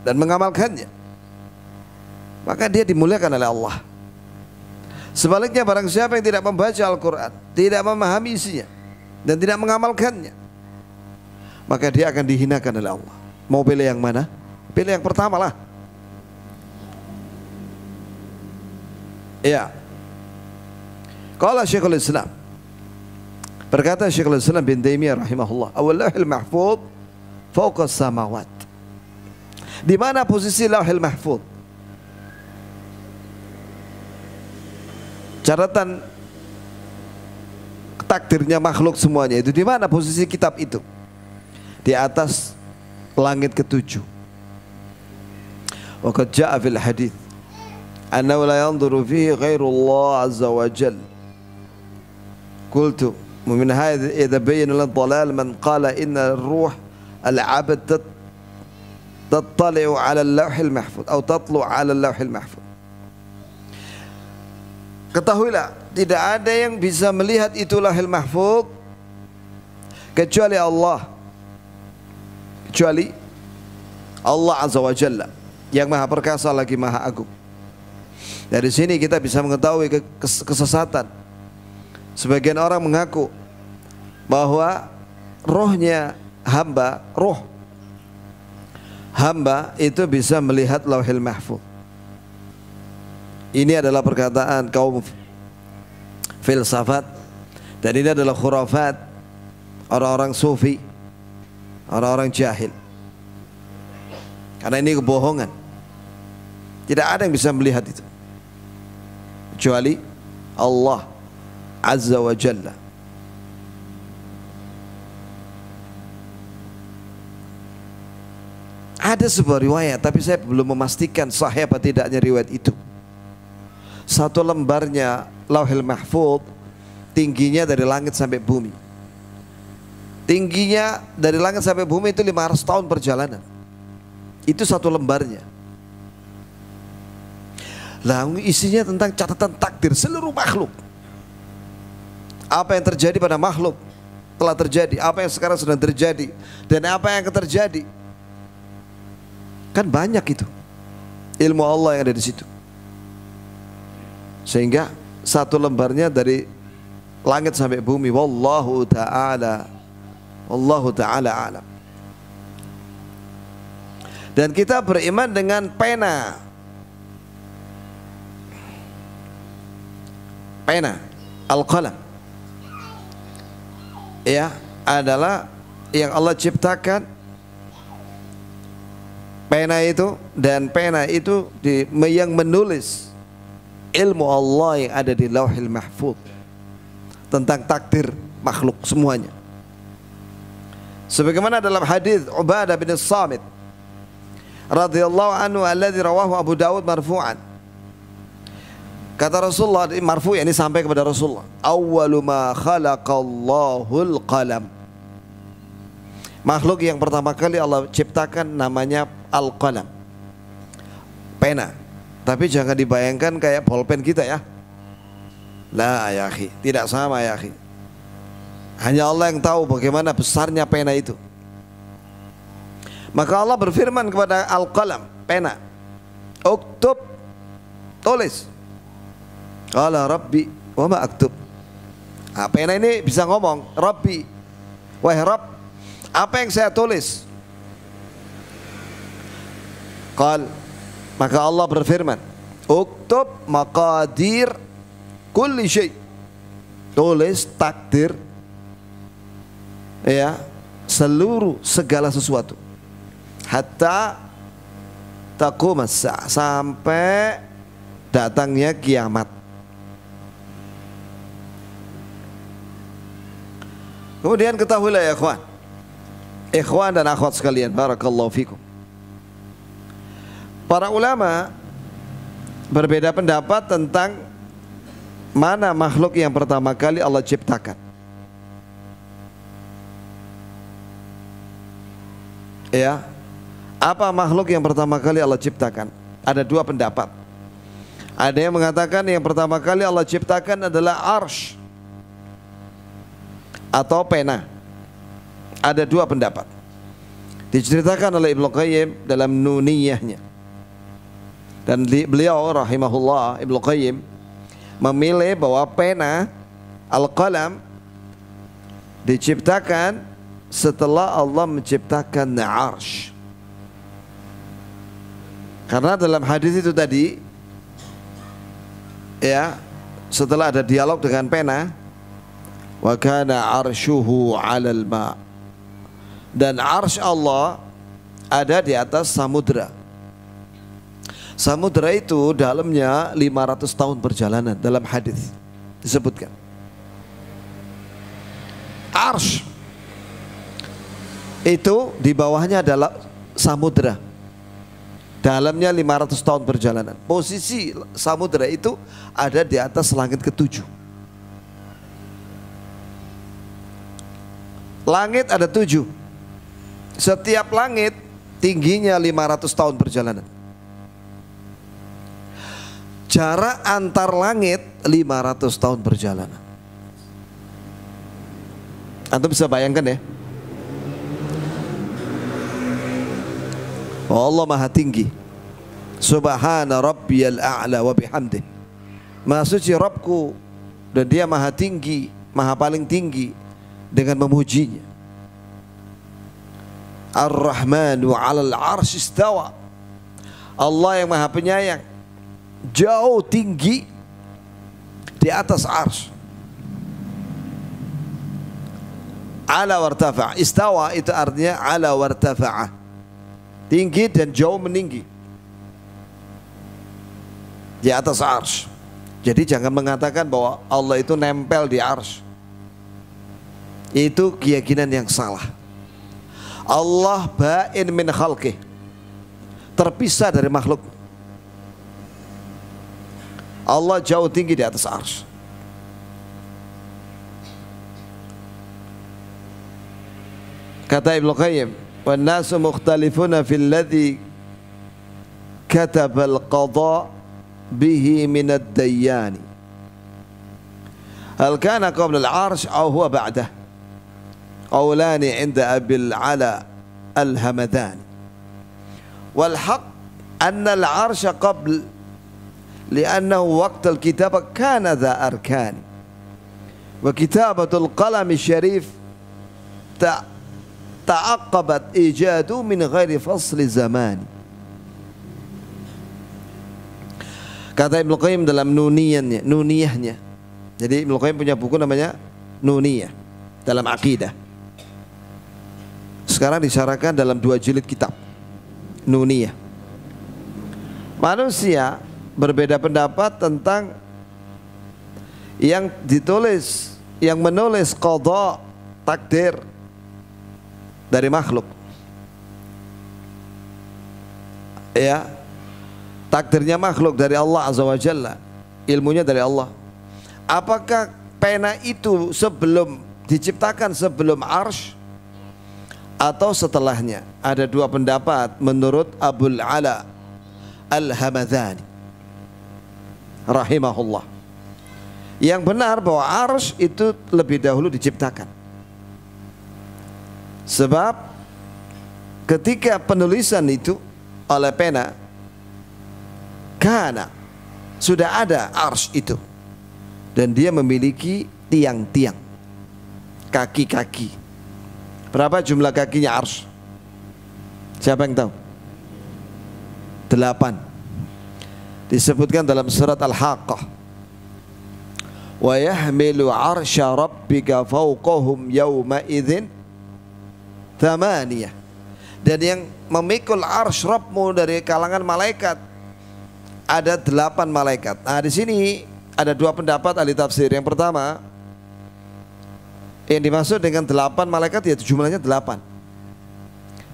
Speaker 1: dan mengamalkannya, maka dia dimuliakan oleh Allah. Sebaliknya barang siapa yang tidak membaca Al-Quran, tidak memahami isinya dan tidak mengamalkannya, maka dia akan dihinakan oleh Allah. Mau pilih yang mana? Pilih yang pertama lah. Ya. Qala Syekhul Islam, berkata Syekhul Islam bin Taimiyah rahimahullah, Al-Lauhil Mahfuz fawqa samawat. Di mana posisi Lauhil Mahfuz? Catatan takdirnya makhluk semuanya itu di mana posisi kitab itu? Di atas langit ketujuh. Wa qad jaa'a fil hadits annahu la yanzuru fihi ghairullah azza wa jalla. Qultu min hadha idza bayyana lad-dhalal man qala inna ar-ruh al-'abd tattali'u 'ala al-lawhil mahfuz atau tatlu' 'ala al-lawhil mahfuz. Ketahuilah, tidak ada yang bisa melihat itu Lauhil Mahfuz kecuali Allah. Kecuali Allah Azza wa Jalla. yang maha perkasa lagi maha agung. Dari sini kita bisa mengetahui kesesatan. Sebagian orang mengaku bahwa rohnya hamba, roh hamba itu bisa melihat Lauhil Mahfuz. Ini adalah perkataan kaum filsafat, dan ini adalah khurafat orang-orang sufi, orang-orang jahil. Karena ini kebohongan. Tidak ada yang bisa melihat itu kecuali Allah Azza wa Jalla. Ada sebuah riwayat, tapi saya belum memastikan sahih apa tidaknya riwayat itu. Satu lembarnya Lauhil Mahfuz tingginya dari langit sampai bumi. Tingginya dari langit sampai bumi itu 500 tahun perjalanan. Itu satu lembarnya. Lalu isinya tentang catatan takdir seluruh makhluk. Apa yang terjadi pada makhluk telah terjadi, apa yang sekarang sedang terjadi, dan apa yang akan terjadi. Kan banyak itu ilmu Allah yang ada di situ. Sehingga satu lembarnya dari langit sampai bumi. Wallahu ta'ala alam. Dan kita beriman dengan pena. Pena, al-qalam, ya, adalah yang Allah ciptakan. Pena itu, dan pena itu yang menulis ilmu Allah yang ada di Lauhil Mahfuz tentang takdir makhluk semuanya. Sebagaimana dalam hadis Ubadah bin Samit radhiyallahu anhu alladzi rawahu Abu Dawud marfu'an. Kata Rasulullah, marfu' ini sampai kepada Rasulullah, awwalu ma khalaqallahul qalam. Makhluk yang pertama kali Allah ciptakan namanya al-qalam, pena. Tapi jangan dibayangkan kayak bolpen kita ya. La ya akhi, tidak sama ya akhi. Hanya Allah yang tahu bagaimana besarnya pena itu. Maka Allah berfirman kepada al-qalam, pena, uktub, tulis. Qala Rabbi wa ma aktub. Nah, pena ini bisa ngomong, Rabbi, wahai Rabb, apa yang saya tulis? Qal, maka Allah berfirman, uktub maqadir kulli syai. Tulis takdir, ya, seluruh segala sesuatu. Hatta taqumas sa'ah, sampai datangnya kiamat. Kemudian ketahuilah ya ikhwan dan akhwat sekalian, barakallahu fikum. Para ulama berbeda pendapat tentang mana makhluk yang pertama kali Allah ciptakan. Ya, apa makhluk yang pertama kali Allah ciptakan? Ada dua pendapat. Ada yang mengatakan yang pertama kali Allah ciptakan adalah arsy atau pena. Ada dua pendapat. Diceritakan oleh Ibnu Qayyim dalam Nuniyahnya. Dan beliau rahimahullah, Ibnu Qayyim, memilih bahwa pena, al-qalam, diciptakan setelah Allah menciptakan arsy. Karena dalam hadis itu tadi, ya, setelah ada dialog dengan pena, wa kana arsyuhu 'alal ma', dan arsy Allah ada di atas samudra. Samudra itu dalamnya 500 tahun perjalanan, dalam hadis disebutkan. Arsy itu di bawahnya adalah samudra, dalamnya 500 tahun perjalanan. Posisi samudra itu ada di atas langit ketujuh. Langit ada 7. Setiap langit tingginya 500 tahun perjalanan. Jarak antar langit 500 tahun perjalanan. Antum bisa bayangkan ya. Oh, Allah maha tinggi. Subhana rabbiyal a'la wa bihamdih. Maha suci Rabbku, dan dia maha tinggi, maha paling tinggi dengan memujinya. Ar-Rahmanu 'alal 'arsy istawa. Allah yang maha penyayang jauh tinggi di atas arsy. Ala wartafa'. Istawa itu artinya ala wartafa'a, tinggi dan jauh meninggi di atas arsy. Jadi jangan mengatakan bahwa Allah itu nempel di arsy. Itu keyakinan yang salah. Allah ba'in min khalqih, terpisah dari makhluk. Allah jauh tinggi di atas arsy. Kata Ibnu Qayyim, "Wan nasu mukhtalifuna fil ladzi kataba al-qada bihi min ad-dayyani. Hal kana qabla al-'arsy aw huwa ba'dah? Qawlani 'inda Abil 'Ala al-Hamadani. Wal haqq anna al-'arsy qabl li'annahu waqt al-kitabah kana dha arkan. Wa kitabatul qalam asy-syarif ta'aqqabat ijadu min ghairi fasli zaman." Kata Ibnu Qayyim dalam nuniyahnya. Jadi Ibnu Qayyim punya buku namanya Nuniyah dalam akidah. Sekarang disyarahkan dalam 2 jilid kitab Nuniyah. Manusia berbeda pendapat tentang yang ditulis, yang menulis qada, takdir dari makhluk. Ya, takdirnya makhluk dari Allah Azza wa Jalla, ilmunya dari Allah. Apakah pena itu sebelum diciptakan, sebelum arsy atau setelahnya? Ada 2 pendapat menurut Abul 'Ala al-Hamadani rahimahullah. Yang benar bahwa arsy itu lebih dahulu diciptakan. Sebab ketika penulisan itu oleh pena, karena sudah ada arsy itu, dan dia memiliki tiang-tiang, kaki-kaki. Berapa jumlah kakinya arsy? Siapa yang tahu? 8. Disebutkan dalam surat Al-Haqqah, wa yahmilu arsya rabbika fawqahum yawma idzin thamaniyah. Dan yang memikul arsy Rabbmu dari kalangan malaikat ada 8 malaikat. Nah, di sini ada 2 pendapat ahli tafsir. Yang pertama, yang dimaksud dengan 8 malaikat ya jumlahnya 8.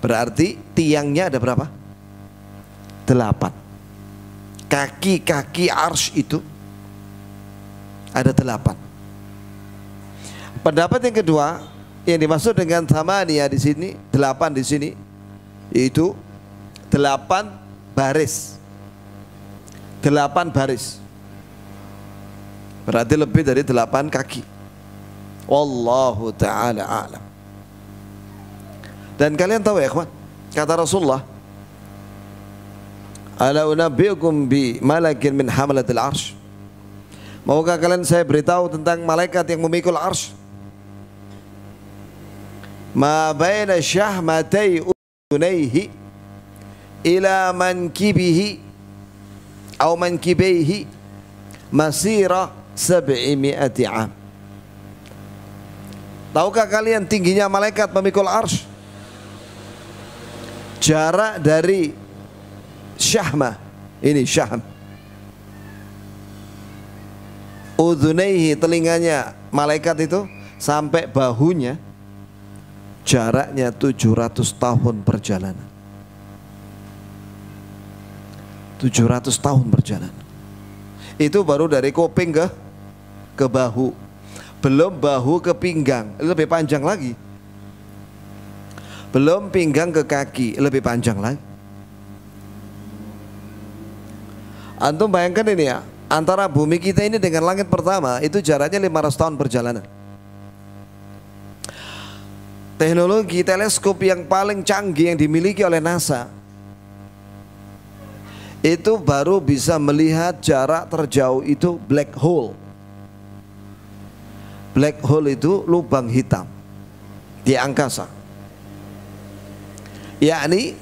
Speaker 1: Berarti tiangnya ada berapa? 8. Kaki-kaki arsy itu ada 8. Pendapat yang kedua, yang dimaksud dengan thamaniyah di sini, 8 di sini, itu 8 baris. 8 baris. Berarti lebih dari 8 kaki. Wallahu ta'ala a'lam. Dan kalian tahu ya ikhwan, kata Rasulullah, "Ala unabbiukum bi malakin min hamalatil arsy." Maukah kalian saya beritahu tentang malaikat yang memikul arsy? Ma baina syahmatai udunaihi ila mankibihi atau mankibaihi masira 700 am. Tahukah kalian tingginya malaikat pemikul arsy? Jarak dari syahmah, ini syahm, udhunaihi telinganya malaikat itu, sampai bahunya, jaraknya 700 tahun perjalanan. 700 tahun perjalanan. Itu baru dari kuping ke bahu. Belum bahu ke pinggang, lebih panjang lagi. Belum pinggang ke kaki, lebih panjang lagi. Antum bayangkan ini ya, antara bumi kita ini dengan langit pertama itu jaraknya 500 tahun perjalanan. Teknologi teleskop yang paling canggih yang dimiliki oleh NASA itu baru bisa melihat jarak terjauh itu black hole. Black hole itu lubang hitam di angkasa. Yakni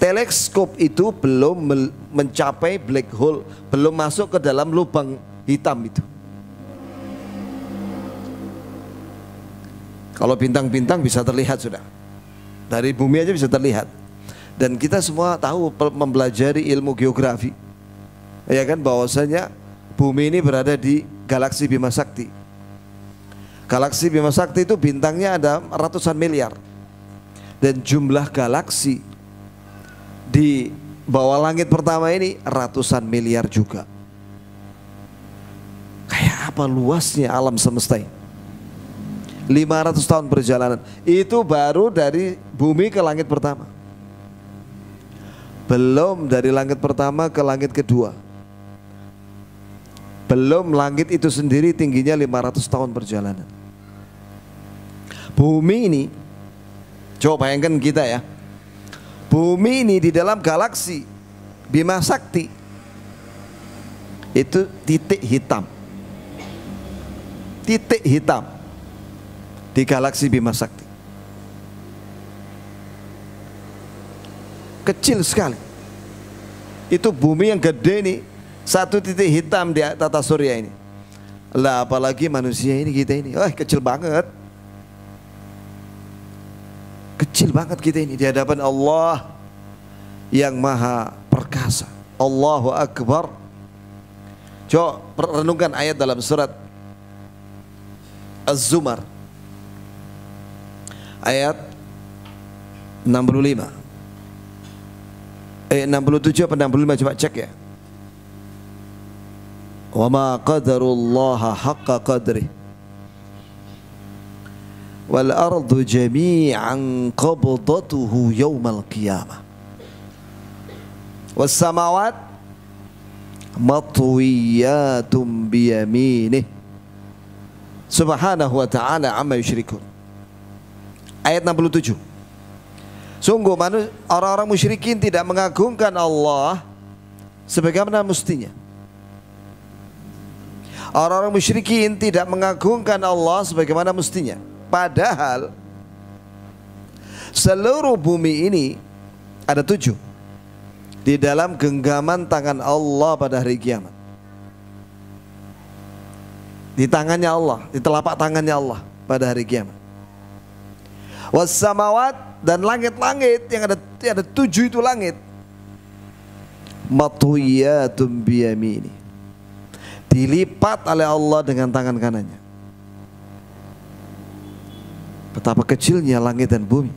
Speaker 1: teleskop itu belum mencapai black hole, belum masuk ke dalam lubang hitam itu. Kalau bintang-bintang bisa terlihat sudah. Dari bumi aja bisa terlihat. Dan kita semua tahu mempelajari ilmu geografi, ya kan, bahwasanya bumi ini berada di galaksi Bima Sakti. Galaksi Bima Sakti itu bintangnya ada ratusan miliar. Dan jumlah galaksi di bawah langit pertama ini ratusan miliar juga. Kayak apa luasnya alam semesta ini. 500 tahun perjalanan. Itu baru dari bumi ke langit pertama. Belum dari langit pertama ke langit kedua. Belum langit itu sendiri tingginya 500 tahun perjalanan. Bumi ini, coba bayangkan kita ya, bumi ini di dalam galaksi Bima Sakti itu titik hitam. Titik hitam di galaksi Bima Sakti. Kecil sekali. Itu bumi yang gede nih, satu titik hitam di tata surya ini. Lah apalagi manusia ini, kita ini, kecil banget. Kecil banget kita ini di hadapan Allah yang maha perkasa. Allahu Akbar. Coba renungkan ayat dalam surat Az-Zumar ayat 65. 67 apa 65, coba cek ya. Wa ma qadarullaha haqqa qadrih wal ardu jami'an qabdatuhu yawmal qiyamah was samawat matwiyatum biyaminih subhanahu wa ta'ala amma yusyrikun. Ayat 67. Sungguh orang-orang musyrikin tidak mengagungkan Allah sebagaimana mestinya. Orang-orang musyrikin tidak mengagungkan Allah sebagaimana mestinya. Padahal seluruh bumi ini ada 7 di dalam genggaman tangan Allah pada hari kiamat. Di tangannya Allah, di telapak tangannya Allah pada hari kiamat. Was samawat, dan langit-langit yang ada 7 itu langit matwiyatum biyamini, dilipat oleh Allah dengan tangan kanannya. Betapa kecilnya langit dan bumi.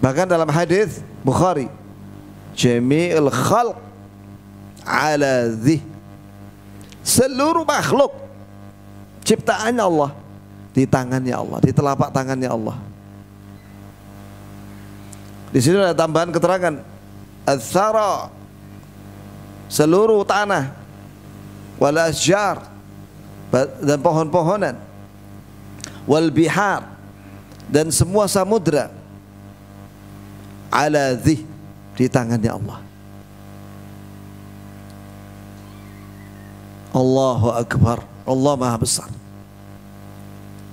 Speaker 1: Bahkan dalam hadis Bukhari, jami'ul khalq ala dhih, seluruh makhluk ciptaannya Allah di tangannya Allah, di telapak tangannya Allah. Di sini ada tambahan keterangan, az-zara, seluruh tanah, wal asjar, dan pohon-pohonan, wal bihar, dan semua samudra, ala dhih, di tangannya Allah. Allahu Akbar. Allah maha besar.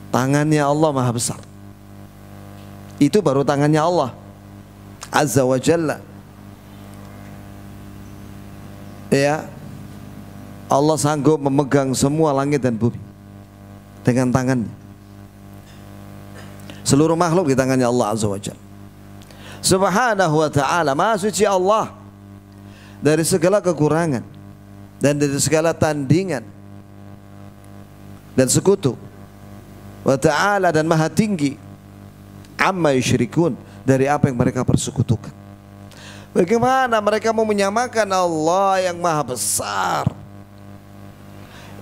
Speaker 1: Tangannya Allah maha besar. Itu baru tangannya Allah Azza wa Jalla. Ya, Allah sanggup memegang semua langit dan bumi dengan tangannya. Seluruh makhluk di tangannya Allah Azza wa Jalla. Subhanahu wa ta'ala, maha suci Allah dari segala kekurangan dan dari segala tandingan dan sekutu. Wa ta'ala, dan maha tinggi amma yusyrikun, dari apa yang mereka persekutukan. Bagaimana mereka mau menyamakan Allah yang maha besar,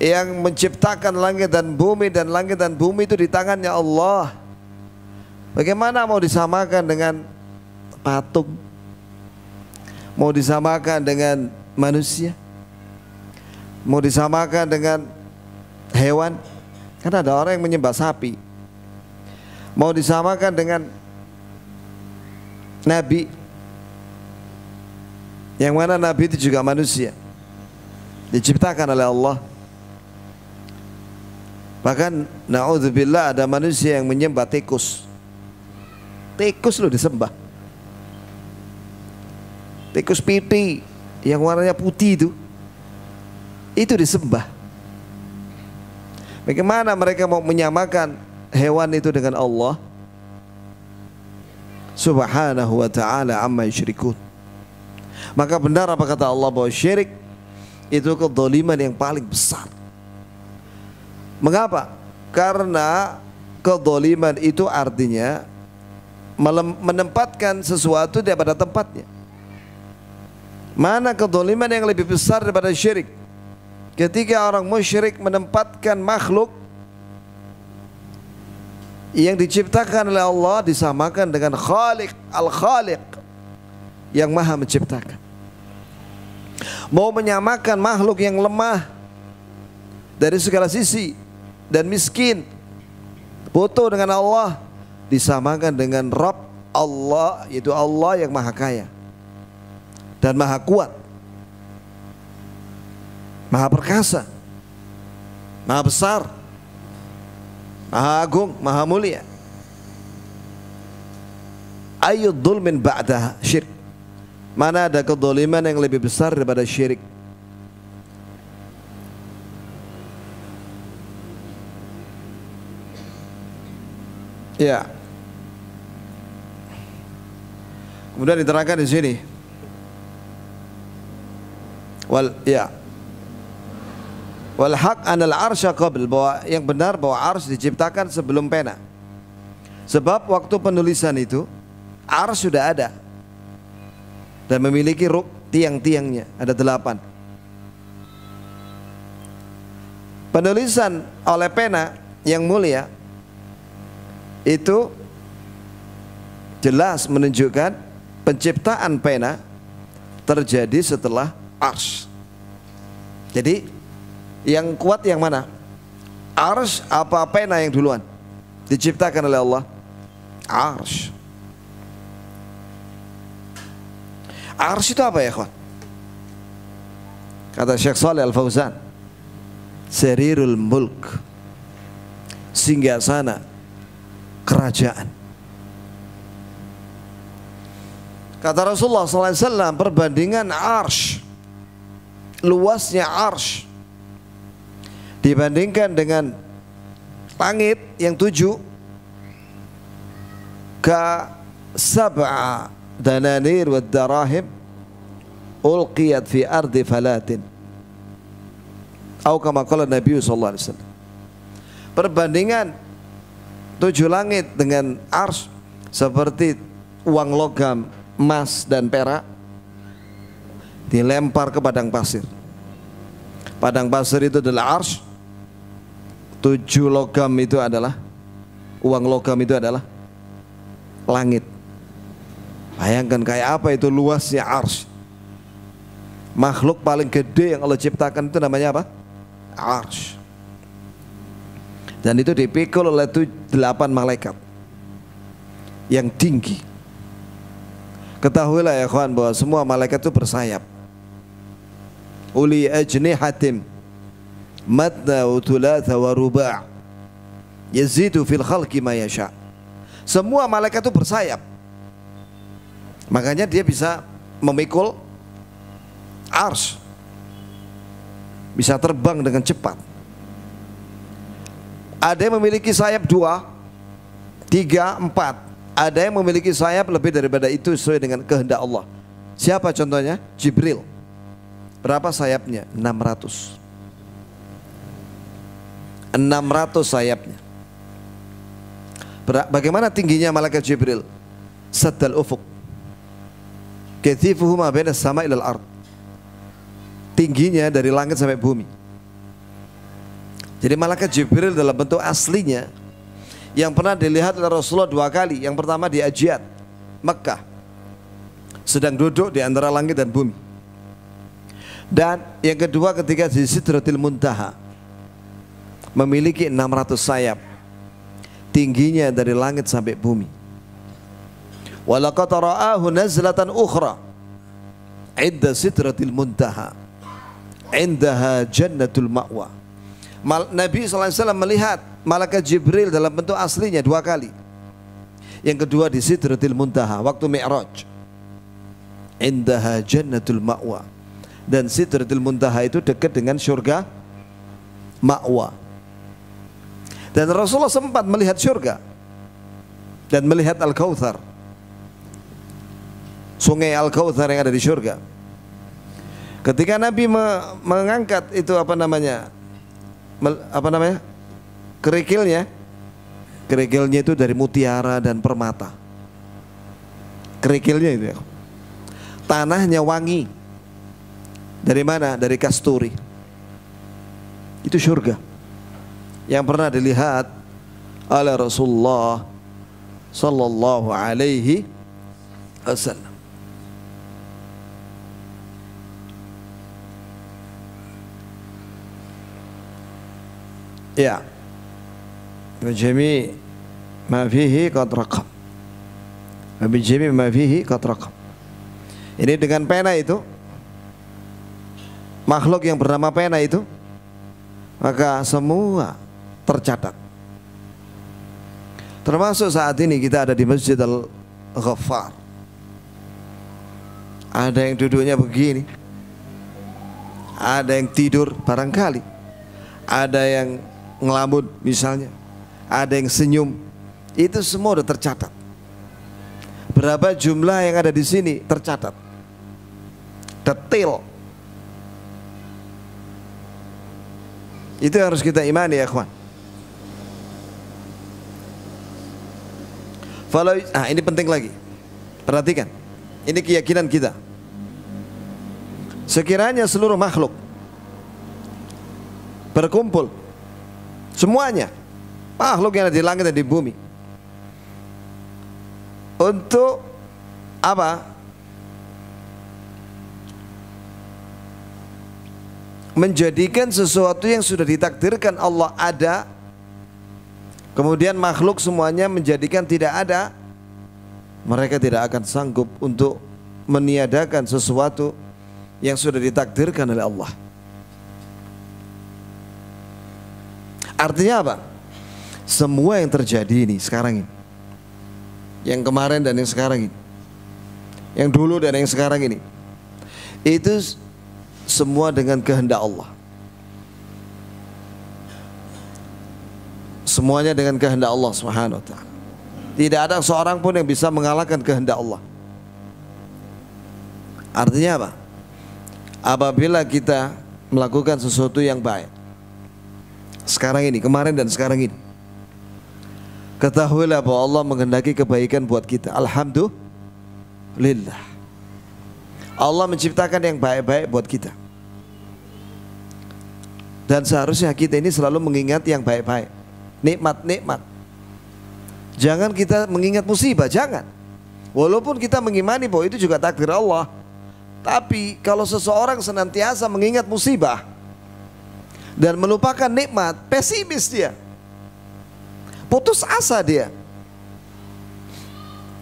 Speaker 1: yang menciptakan langit dan langit dan bumi itu di tangannya Allah. Bagaimana mau disamakan dengan patung? Mau disamakan dengan manusia? Mau disamakan dengan hewan? Kan ada orang yang menyembah sapi. Mau disamakan dengan nabi, Yang mana Nabi itu juga manusia, diciptakan oleh Allah. Bahkan na'udzubillah ada manusia yang menyembah tikus. Tikus loh disembah. Tikus pipi yang warnanya putih itu disembah. Bagaimana mereka mau menyamakan hewan itu dengan Allah Subhanahu wa ta'ala amma yusyrikun. Maka benar apa kata Allah bahwa syirik itu kedzaliman yang paling besar. Mengapa? Karena kedzaliman itu artinya menempatkan sesuatu daripada tempatnya. Mana kedzaliman yang lebih besar daripada syirik? Ketika orang musyrik menempatkan makhluk yang diciptakan oleh Allah disamakan dengan Khaliq, Al-Khaliq yang maha menciptakan. Mau menyamakan makhluk yang lemah dari segala sisi dan miskin, foto dengan Allah, disamakan dengan Rabb Allah, yaitu Allah yang maha kaya dan maha kuat, maha perkasa, maha besar, maha agung, maha mulia. Ayu dzulmin ba'da syirik. Mana ada kedzaliman yang lebih besar daripada syirik? Ya. Kemudian diterangkan di sini. Wal haq anal arsya qabl, bahwa yang benar bahwa ars diciptakan sebelum pena. Sebab waktu penulisan itu ars sudah ada dan memiliki tiang-tiangnya, ada 8. Penulisan oleh pena yang mulia itu jelas menunjukkan penciptaan pena terjadi setelah ars. Jadi yang kuat yang mana? Ars apa pena yang duluan diciptakan oleh Allah? Ars. Ars itu apa ya kawan? Kata Syekh Shalih Al Fauzan, Sarirul Mulk, singgasana kerajaan. Kata Rasulullah SAW, perbandingan arsh, luasnya arsh dibandingkan dengan langit yang 7, ka sab'a dananir wa darahim ulqiyat fi ardi falatin, atau kama qala Nabi sallallahu alaihi wasallam. Perbandingan 7 langit dengan ars seperti uang logam, emas dan perak dilempar ke padang pasir. Padang pasir itu adalah ars, 7 logam itu adalah, uang logam itu adalah langit. Bayangkan kayak apa itu luasnya ars. Makhluk paling gede yang Allah ciptakan itu namanya apa? Ars. Dan itu dipikul oleh 8 malaikat yang tinggi. Ketahuilah ya kawan bahwa semua malaikat itu bersayap. Uli ajnihatim matna wa thulatha wa ruba' yazidu fil khalqi ma yasha. Semua malaikat itu bersayap. Makanya dia bisa memikul ars, bisa terbang dengan cepat. Ada yang memiliki sayap 2, 3, 4. Ada yang memiliki sayap lebih daripada itu sesuai dengan kehendak Allah. Siapa contohnya? Jibril. Berapa sayapnya? 600. 600 sayapnya. Bagaimana tingginya malaikat Jibril? Saddal ufuk, kathifuhu ma baina as-sama' ila al-ard. Tingginya dari langit sampai bumi. Jadi malaikat Jibril dalam bentuk aslinya yang pernah dilihat oleh Rasulullah 2 kali. Yang pertama di Ajiyat, Mekah, sedang duduk di antara langit dan bumi. Dan yang kedua ketika di Sidratil Muntaha, memiliki 600 sayap, tingginya dari langit sampai bumi. Walaqad ra'ahu nazlatan ukhra, 'inda sidratil muntaha, 'indaha jannatul ma'wa. Nabi SAW melihat malaikat Jibril dalam bentuk aslinya 2 kali. Yang kedua di sidratil muntaha waktu Mi'raj. 'Indaha jannatul ma'wa. Dan sidratil muntaha itu dekat dengan surga ma'wa. Dan Rasulullah sempat melihat surga dan melihat Al-Kautsar, sungai Al-Kautsar yang ada di surga. Ketika Nabi mengangkat itu kerikilnya itu dari mutiara dan permata. Kerikilnya itu ya. Tanahnya wangi. Dari mana? Dari kasturi. Itu surga yang pernah dilihat oleh Rasulullah sallallahu alaihi wasallam. Ya, bijami ma fihi qad raqam, bijami ma fihi qad raqam. Ini dengan pena itu, makhluk yang bernama pena itu, maka semua tercatat. Termasuk saat ini kita ada di Masjid Al-Ghaffar. Ada yang duduknya begini, ada yang tidur barangkali, ada yang ngelamun misalnya, ada yang senyum. Itu semua sudah tercatat. Berapa jumlah yang ada di sini tercatat, detail. Itu harus kita imani ya kawan. Ini penting lagi. Perhatikan, ini keyakinan kita. Sekiranya seluruh makhluk berkumpul, semuanya makhluk yang ada di langit dan di bumi, untuk apa? Menjadikan sesuatu yang sudah ditakdirkan Allah ada, kemudian makhluk semuanya menjadikan tidak ada, mereka tidak akan sanggup untuk meniadakan sesuatu yang sudah ditakdirkan oleh Allah. Artinya apa? Semua yang terjadi ini sekarang ini, yang kemarin dan yang sekarang ini, yang dulu dan yang sekarang ini, itu semua dengan kehendak Allah. Semuanya dengan kehendak Allah Subhanahu wa ta'ala. Tidak ada seorang pun yang bisa mengalahkan kehendak Allah. Artinya apa? Apabila kita melakukan sesuatu yang baik sekarang ini, kemarin dan sekarang ini, ketahuilah bahwa Allah menghendaki kebaikan buat kita. Alhamdulillah, Allah menciptakan yang baik-baik buat kita. Dan seharusnya kita ini selalu mengingat yang baik-baik, nikmat-nikmat. Jangan kita mengingat musibah, jangan. Walaupun kita mengimani bahwa itu juga takdir Allah, tapi kalau seseorang senantiasa mengingat musibah dan melupakan nikmat, pesimis dia, putus asa dia.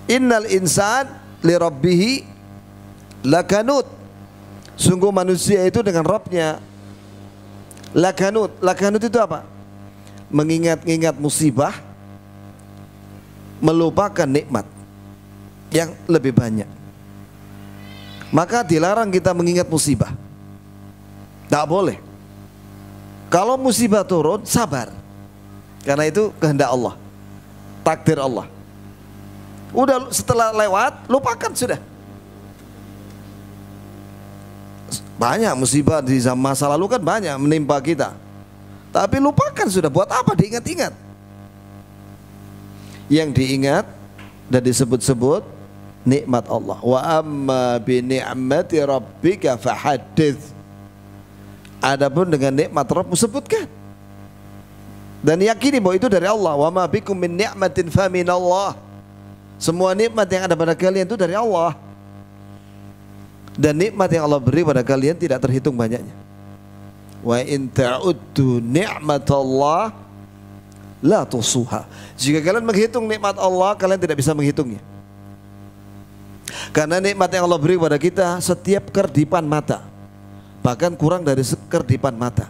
Speaker 1: Innal insan li rabbihi lakanut. Sungguh manusia itu dengan Rabbnya lakanut. Lakanut itu apa? Mengingat-ingat musibah, melupakan nikmat yang lebih banyak. Maka dilarang kita mengingat musibah. Tak boleh. Kalau musibah turun, sabar. Karena itu kehendak Allah, takdir Allah. Udah, setelah lewat, lupakan sudah. Banyak musibah di zaman masa lalu kan banyak menimpa kita, tapi lupakan sudah. Buat apa diingat-ingat? Yang diingat dan disebut-sebut nikmat Allah. Wa amma bi ni'mati rabbika fahaddits. Adapun dengan nikmat Rabbmu, sebutkan dan yakini bahwa itu dari Allah. Wa ma bikum min ni'matin fa min Allah. Semua nikmat yang ada pada kalian itu dari Allah. Dan nikmat yang Allah beri pada kalian tidak terhitung banyaknya. Wa in ta'uddu ni'matallah la tusuha. Jika kalian menghitung nikmat Allah, kalian tidak bisa menghitungnya. Karena nikmat yang Allah beri kepada kita setiap kerdipan mata, bahkan kurang dari sekerdipan mata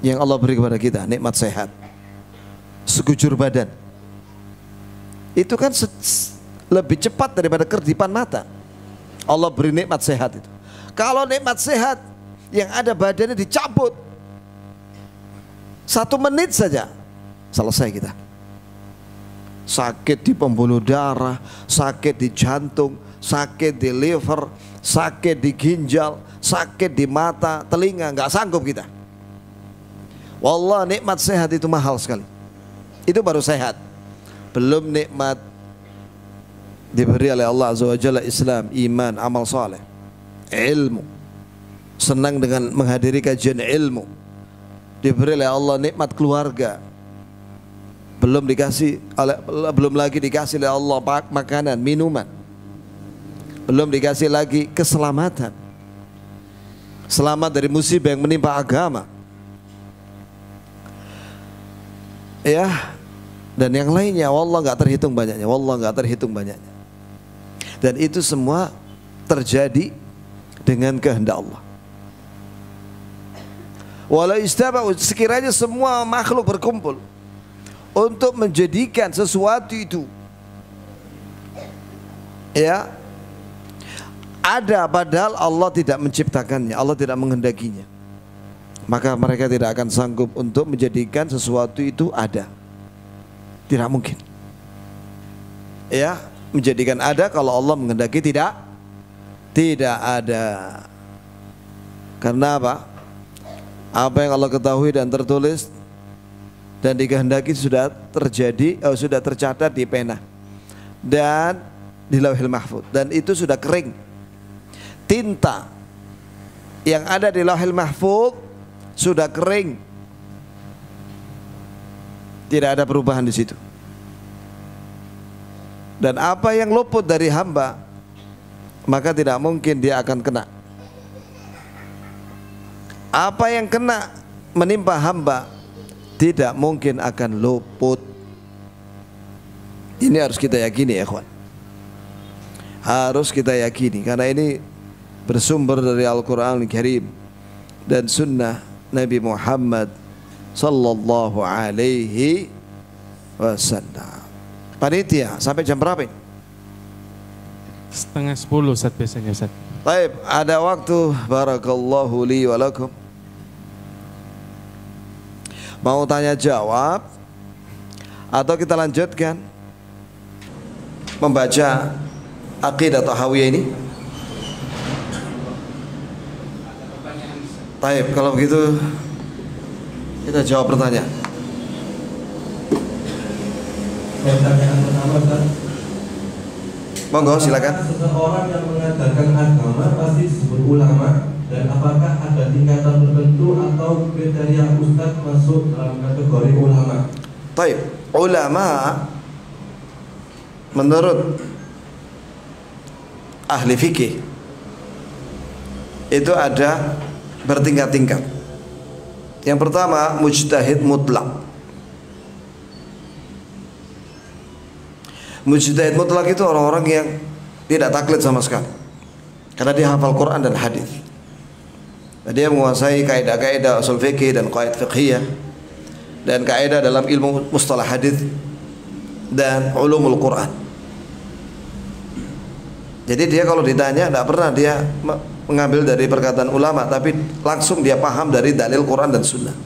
Speaker 1: yang Allah beri kepada kita, nikmat sehat, sekujur badan. Itu kan lebih cepat daripada kerdipan mata. Allah beri nikmat sehat itu. Kalau nikmat sehat yang ada badannya dicabut 1 menit saja, selesai kita. Sakit di pembuluh darah, sakit di jantung, sakit di liver, sakit di ginjal, sakit di mata, telinga, nggak sanggup kita. Wallah, nikmat sehat itu mahal sekali. Itu baru sehat, belum nikmat diberi oleh Allah Azza wa Jalla, Islam, iman, amal saleh, ilmu, senang dengan menghadiri kajian ilmu, diberi oleh Allah nikmat keluarga, belum lagi dikasih oleh Allah makanan, minuman, belum dikasih lagi keselamatan, selamat dari musibah yang menimpa agama, ya, dan yang lainnya. Wallah nggak terhitung banyaknya, wallah nggak terhitung banyaknya. Dan itu semua terjadi dengan kehendak Allah. Walau istaba'u, sekiranya semua makhluk berkumpul untuk menjadikan sesuatu itu, ya, ada padahal Allah tidak menciptakannya, Allah tidak menghendakinya, maka mereka tidak akan sanggup untuk menjadikan sesuatu itu ada. Tidak mungkin, ya, menjadikan ada kalau Allah menghendaki tidak ada. Karena apa? Apa yang Allah ketahui dan tertulis dan dikehendaki sudah terjadi, sudah tercatat di pena dan di Lauhil Mahfuz, dan itu sudah kering. Tinta yang ada di Lauhil Mahfuz sudah kering, tidak ada perubahan di situ. Dan apa yang luput dari hamba, maka tidak mungkin dia akan kena. Apa yang kena menimpa hamba tidak mungkin akan luput. Ini harus kita yakini, ya kawan. Harus kita yakini, karena ini bersumber dari Al-Quran Al-Karim dan Sunnah Nabi Muhammad Sallallahu Alaihi Wasallam. Panitia sampai jam berapa ini?
Speaker 2: 9:30 Ustaz biasanya, Ustaz.
Speaker 1: Baik, ada waktu. Barakallahu li wa lakum. Mau tanya jawab atau kita lanjutkan membaca Aqidah Tahawiyah ini? Baik, kalau begitu kita jawab pertanyaan.
Speaker 3: Pertanyaan pertama, Ustaz.
Speaker 1: Monggo, silakan.
Speaker 3: Seseorang yang mengajarkan agama pasti disebut ulama, dan apakah ada tingkatan tertentu atau kriteria Ustaz masuk dalam kategori ulama?
Speaker 1: Baik, ulama menurut ahli fikih itu ada bertingkat-tingkat. Yang pertama, mujtahid mutlak. Mujtahid mutlak itu orang-orang yang tidak taklid sama sekali, karena dia hafal Quran dan hadis. Dia menguasai kaidah-kaidah usul fikih dan qaid fiqhiyah dan kaidah dalam ilmu mustalah hadis dan ulumul Quran. Jadi dia kalau ditanya tidak pernah dia mengambil dari perkataan ulama, tapi langsung dia paham dari dalil Quran dan Sunnah.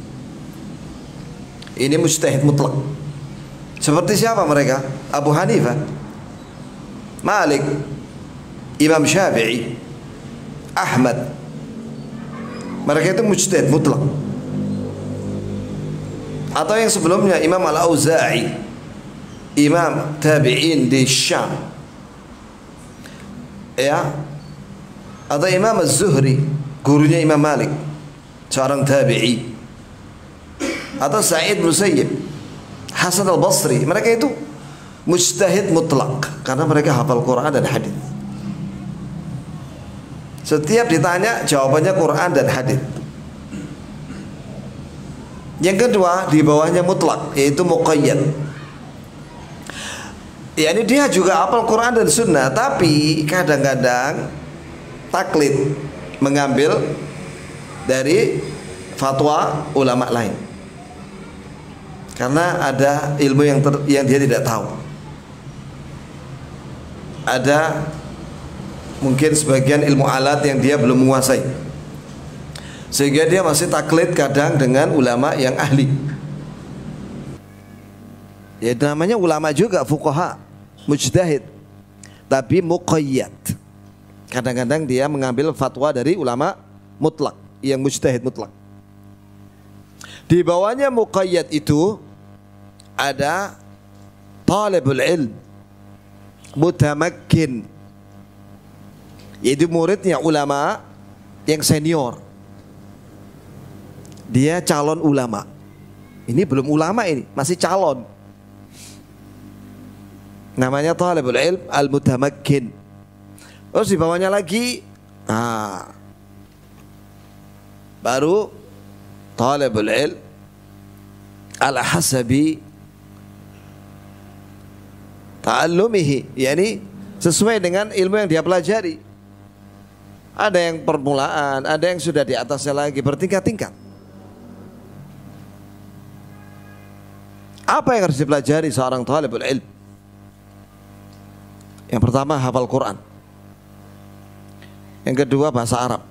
Speaker 1: Ini mujtahid mutlak. Seperti siapa mereka? Abu Hanifah, Malik, Imam Syafi'i, Ahmad. Mereka itu mujtahid mutlak. Atau yang sebelumnya Imam Al-Auza'i, Imam Tabi'in di Syam, ya. Atau Imam Az-Zuhri, gurunya Imam Malik, seorang tabi'i. Atau Sa'id Musayyib, Hasan Al-Basri. Mereka itu mujtahid mutlak karena mereka hafal Quran dan hadis. Setiap ditanya jawabannya Quran dan hadis. Yang kedua, di bawahnya mutlak, yaitu muqayyad. Ya ini dia juga hafal Quran dan Sunnah, tapi kadang-kadang taklid, mengambil dari fatwa ulama lain karena ada ilmu yang dia tidak tahu. Ada mungkin sebagian ilmu alat yang dia belum menguasai, sehingga dia masih taklid kadang dengan ulama yang ahli. Ya namanya ulama juga, fuqaha, mujtahid, tapi muqayyad. Kadang-kadang dia mengambil fatwa dari ulama mutlak, yang mujtahid mutlak. Di bawahnya muqayyad itu ada talibul ilm mutamakkin, yaitu muridnya ulama yang senior. Dia calon ulama. Ini belum ulama, ini masih calon. Namanya talibul ilm al-mutamakkin. Terus di bawahnya lagi baru talibul ilm ala hasabi ta'allumihi, yakni sesuai dengan ilmu yang dia pelajari. Ada yang permulaan, ada yang sudah di atasnya lagi, bertingkat-tingkat. Apa yang harus dipelajari seorang talibul ilm? Yang pertama hafal Quran. Yang kedua bahasa Arab,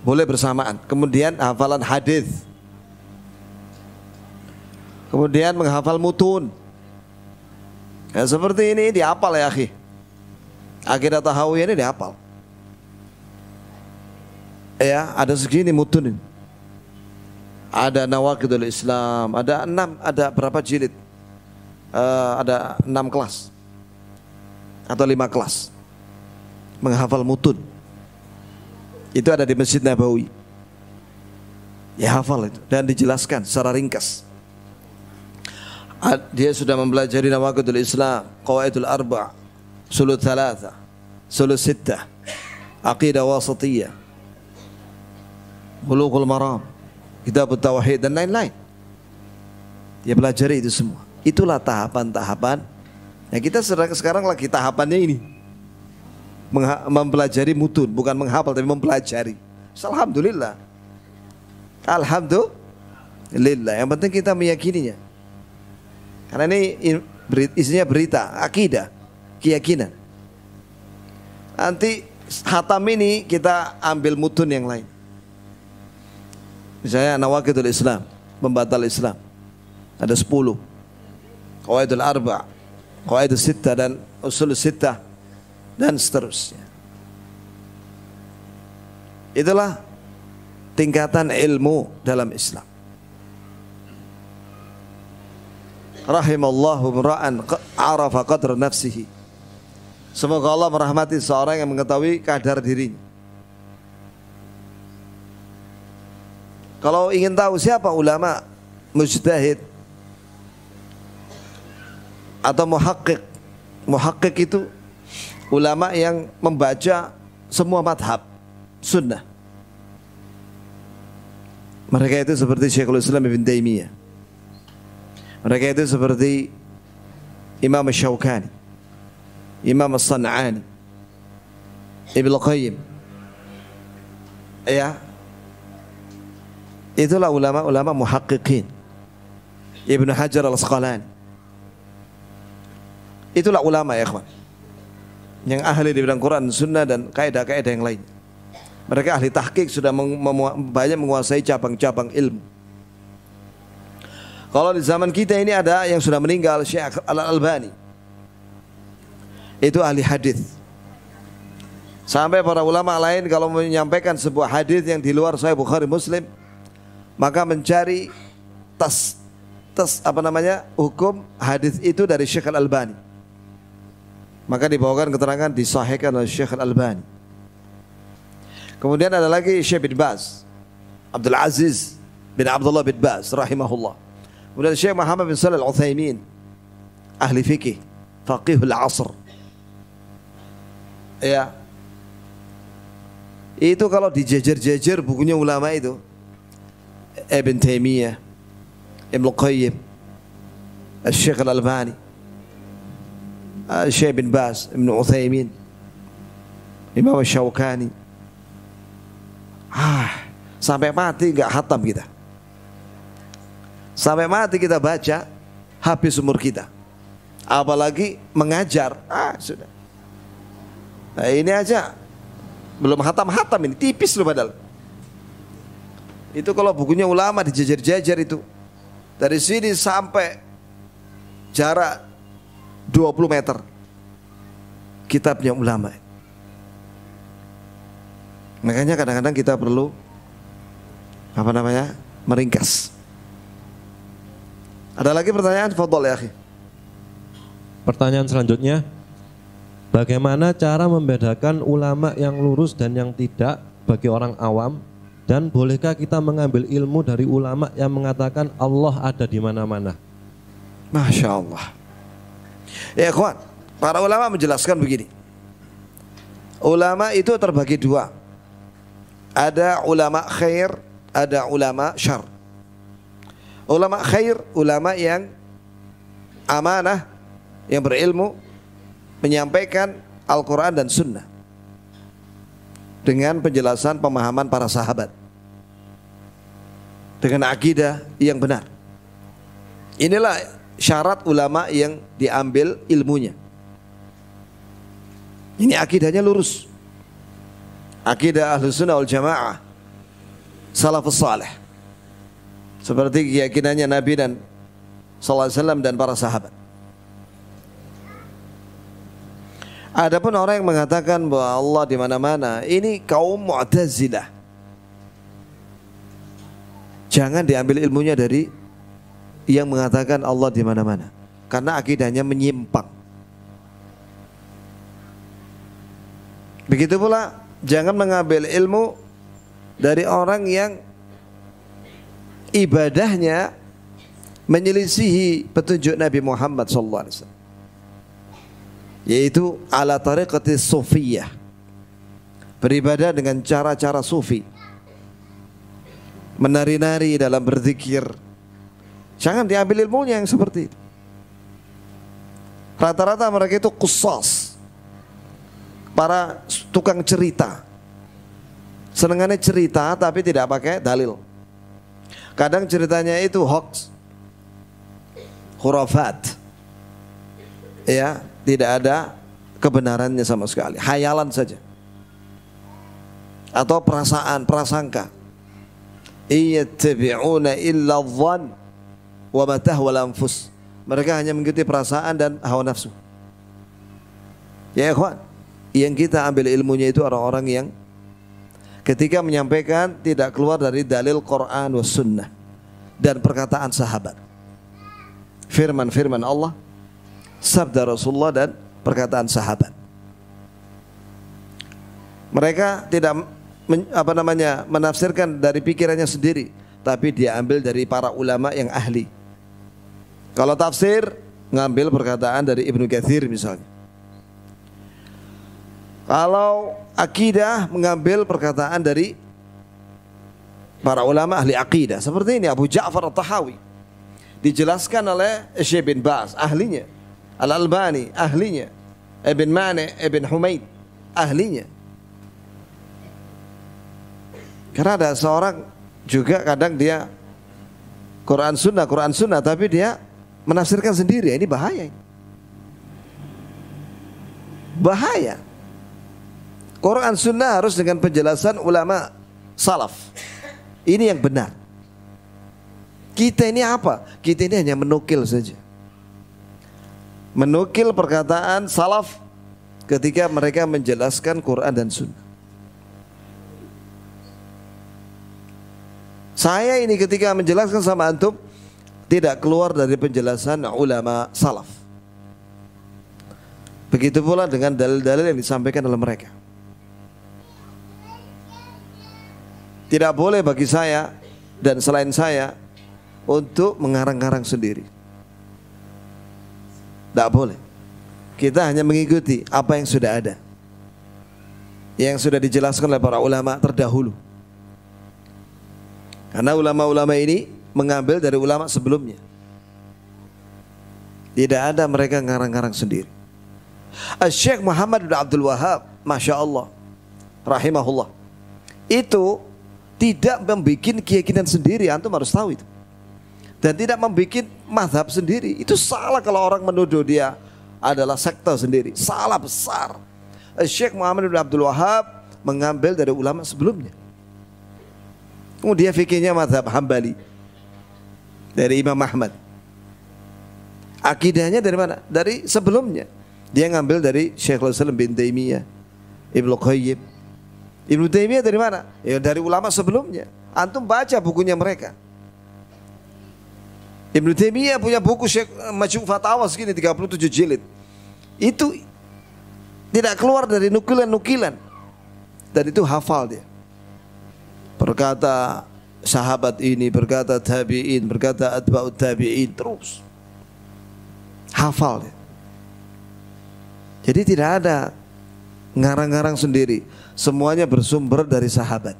Speaker 1: boleh bersamaan. Kemudian hafalan hadis. Kemudian menghafal mutun. Ya, seperti ini dihafal ya akhi. Aqidah tahawiyah ini dihafal. Ya, ada segini mutun ini. Ada Nawaqidul Islam, ada berapa jilid? Ada 6 kelas atau 5 kelas menghafal mutun. Itu ada di Masjid Nabawi. Ya hafal itu dan dijelaskan secara ringkas. Dia sudah mempelajari Nawaqidul Islam, Qawaidul Arba', Ushul Thalatha, Ushul Sittah, Aqidah Wasatiyah, Bulughul Maram, Kitab Tauhid dan lain-lain. Dia pelajari itu semua. Itulah tahapan-tahapan. Nah, kita sekarang lagi tahapannya ini. Mempelajari mutun, bukan menghafal tapi mempelajari. Alhamdulillah. Alhamdulillah. Yang penting kita meyakininya. Karena ini isinya berita, akidah, keyakinan. Nanti hatam ini kita ambil mutun yang lain. Misalnya Nawaqidul Islam, pembatal Islam, ada 10. Qawaidul Arba', Qawaidul Sittah dan Ushul Sittah dan seterusnya. Itulah tingkatan ilmu dalam Islam. Rahimallahu imra'an arafa qadra nafsihi. Semoga Allah merahmati seorang yang mengetahui kadar dirinya. Kalau ingin tahu siapa ulama mujtahid atau muhaqqiq, muhaqqiq itu ulama yang membaca semua madhab sunnah. Mereka itu seperti Syekhul Islam Ibn Taimiyah. Mereka itu seperti Imam Syaukani, Imam As-San'ani, Ibnu Qayyim. Ya, itulah ulama-ulama muhaqqiqin. Ibnu Hajar Al-Asqalani. Itulah ulama ya ikhwan, yang ahli di bidang Quran, Sunnah dan kaidah-kaidah yang lain. Mereka ahli tahqiq, sudah banyak menguasai cabang-cabang ilmu. Kalau di zaman kita ini ada yang sudah meninggal, Syekh Al-Albani. Itu ahli hadis. Sampai para ulama lain kalau menyampaikan sebuah hadis yang di luar Sahih Bukhari Muslim, maka mencari hukum hadis itu dari Syekh Al-Albani. Maka dibawakan keterangan disahihkan oleh Syekh Al-Albani. Kemudian ada lagi Syekh bin Baz, Abdul Aziz bin Abdullah bin Baz rahimahullah. Kemudian Syekh Muhammad bin Shalih Al-Utsaimin, ahli fikih, faqihul asr. Ya, itu kalau dijejer-jejer bukunya ulama itu, Ibn Taimiyah, Ibnu Qayyim, Syekh Al-Albani, Syekh bin Baz, Ibnu Utsaimin, Imam Syaukani. Sampai mati nggak khatam kita. Sampai mati kita baca, habis umur kita. Apalagi mengajar, sudah. Nah, ini aja belum khatam-khatam, ini tipis loh padahal. Itu kalau bukunya ulama dijajar-jajar itu, dari sini sampai jarak 20 meter kitabnya ulama. Makanya kadang-kadang kita perlu meringkas. Ada lagi pertanyaan? Fadhol ya akhi.
Speaker 2: Pertanyaan selanjutnya, bagaimana cara membedakan ulama yang lurus dan yang tidak bagi orang awam, dan bolehkah kita mengambil ilmu dari ulama yang mengatakan Allah ada di mana-mana?
Speaker 1: Masya Allah. Ya kawan, para ulama menjelaskan begini. Ulama itu terbagi dua. Ada ulama khair, ada ulama syar. Ulama khair, ulama yang amanah, yang berilmu, menyampaikan Al-Quran dan Sunnah dengan penjelasan pemahaman para sahabat, dengan akidah yang benar. Inilah syarat ulama yang diambil ilmunya. Ini akidahnya lurus, akidah Ahlus Sunnah wal Jamaah, salafus salih, seperti keyakinannya Nabi dan sallallahu alaihi wasallam dan para sahabat. Adapun orang yang mengatakan bahwa Allah di mana-mana, ini kaum Mu'tazilah. Jangan diambil ilmunya dari yang mengatakan Allah di mana-mana, karena akidahnya menyimpang. Begitu pula jangan mengambil ilmu dari orang yang ibadahnya menyelisihi petunjuk Nabi Muhammad SAW, yaitu ala tariqati sufiyah, beribadah dengan cara-cara sufi, menari-nari dalam berzikir. Jangan diambil ilmunya yang seperti itu. Rata-rata mereka itu qusas, para tukang cerita, senengannya cerita tapi tidak pakai dalil. Kadang ceritanya itu hoax, khurafat, ya, tidak ada kebenarannya sama sekali, hayalan saja, atau perasaan, prasangka. Iyattabi'una illa dhann wa ma tahwal anfus. Mereka hanya mengikuti perasaan dan hawa nafsu. Ya ikhwan, yang kita ambil ilmunya itu orang-orang yang ketika menyampaikan tidak keluar dari dalil Quran was sunnah dan perkataan sahabat, firman-firman Allah, sabda Rasulullah dan perkataan sahabat. Mereka tidak menafsirkan dari pikirannya sendiri, tapi dia ambil dari para ulama yang ahli. Kalau tafsir, ngambil perkataan dari Ibnu Katsir misalnya. Kalau akidah, mengambil perkataan dari para ulama ahli akidah. Seperti ini Abu Ja'far At-Tahawi, dijelaskan oleh Syekh bin Baz, ahlinya. Al-Albani, ahlinya. Ibn Mani, Ibn Humaid, ahlinya. Karena ada seorang juga kadang dia Quran Sunnah, tapi dia menafsirkan sendiri. Ini bahaya. Bahaya. Quran Sunnah harus dengan penjelasan ulama salaf. Ini yang benar. Kita ini apa? Kita ini hanya menukil saja. Menukil perkataan salaf ketika mereka menjelaskan Quran dan Sunnah. Saya ini ketika menjelaskan sama antum tidak keluar dari penjelasan ulama salaf. Begitu pula dengan dalil-dalil yang disampaikan oleh mereka. Tidak boleh bagi saya dan selain saya untuk mengarang-arang sendiri. Tidak boleh. Kita hanya mengikuti apa yang sudah ada, yang sudah dijelaskan oleh para ulama terdahulu. Karena ulama-ulama ini mengambil dari ulama sebelumnya. Tidak ada mereka ngarang-ngarang sendiri. Syekh Muhammad bin Abdul Wahab, Masya Allah, rahimahullah, itu tidak membuat keyakinan sendiri, antum harus tahu itu. Dan tidak membuat mazhab sendiri. Itu salah kalau orang menuduh dia adalah sekte sendiri. Salah besar. Syekh Muhammad bin Abdul Wahab mengambil dari ulama sebelumnya. Kemudian fikihnya mazhab Hambali dari Imam Ahmad. Akidahnya dari mana? Dari sebelumnya. Dia ngambil dari Syekhul Islam bin Taimiyah, Ibnu Qayyim. Ibnu Taimiyah dari mana? Ya dari ulama sebelumnya. Antum baca bukunya mereka. Ibnu Taimiyah punya buku Majmu' Fatawa segini 37 jilid. Itu tidak keluar dari nukilan-nukilan. Dan itu hafal dia. Berkata sahabat ini, berkata tabi'in, berkata atba'ut tabi'in, terus hafal dia. Jadi tidak ada ngarang-ngarang sendiri. Semuanya bersumber dari sahabat.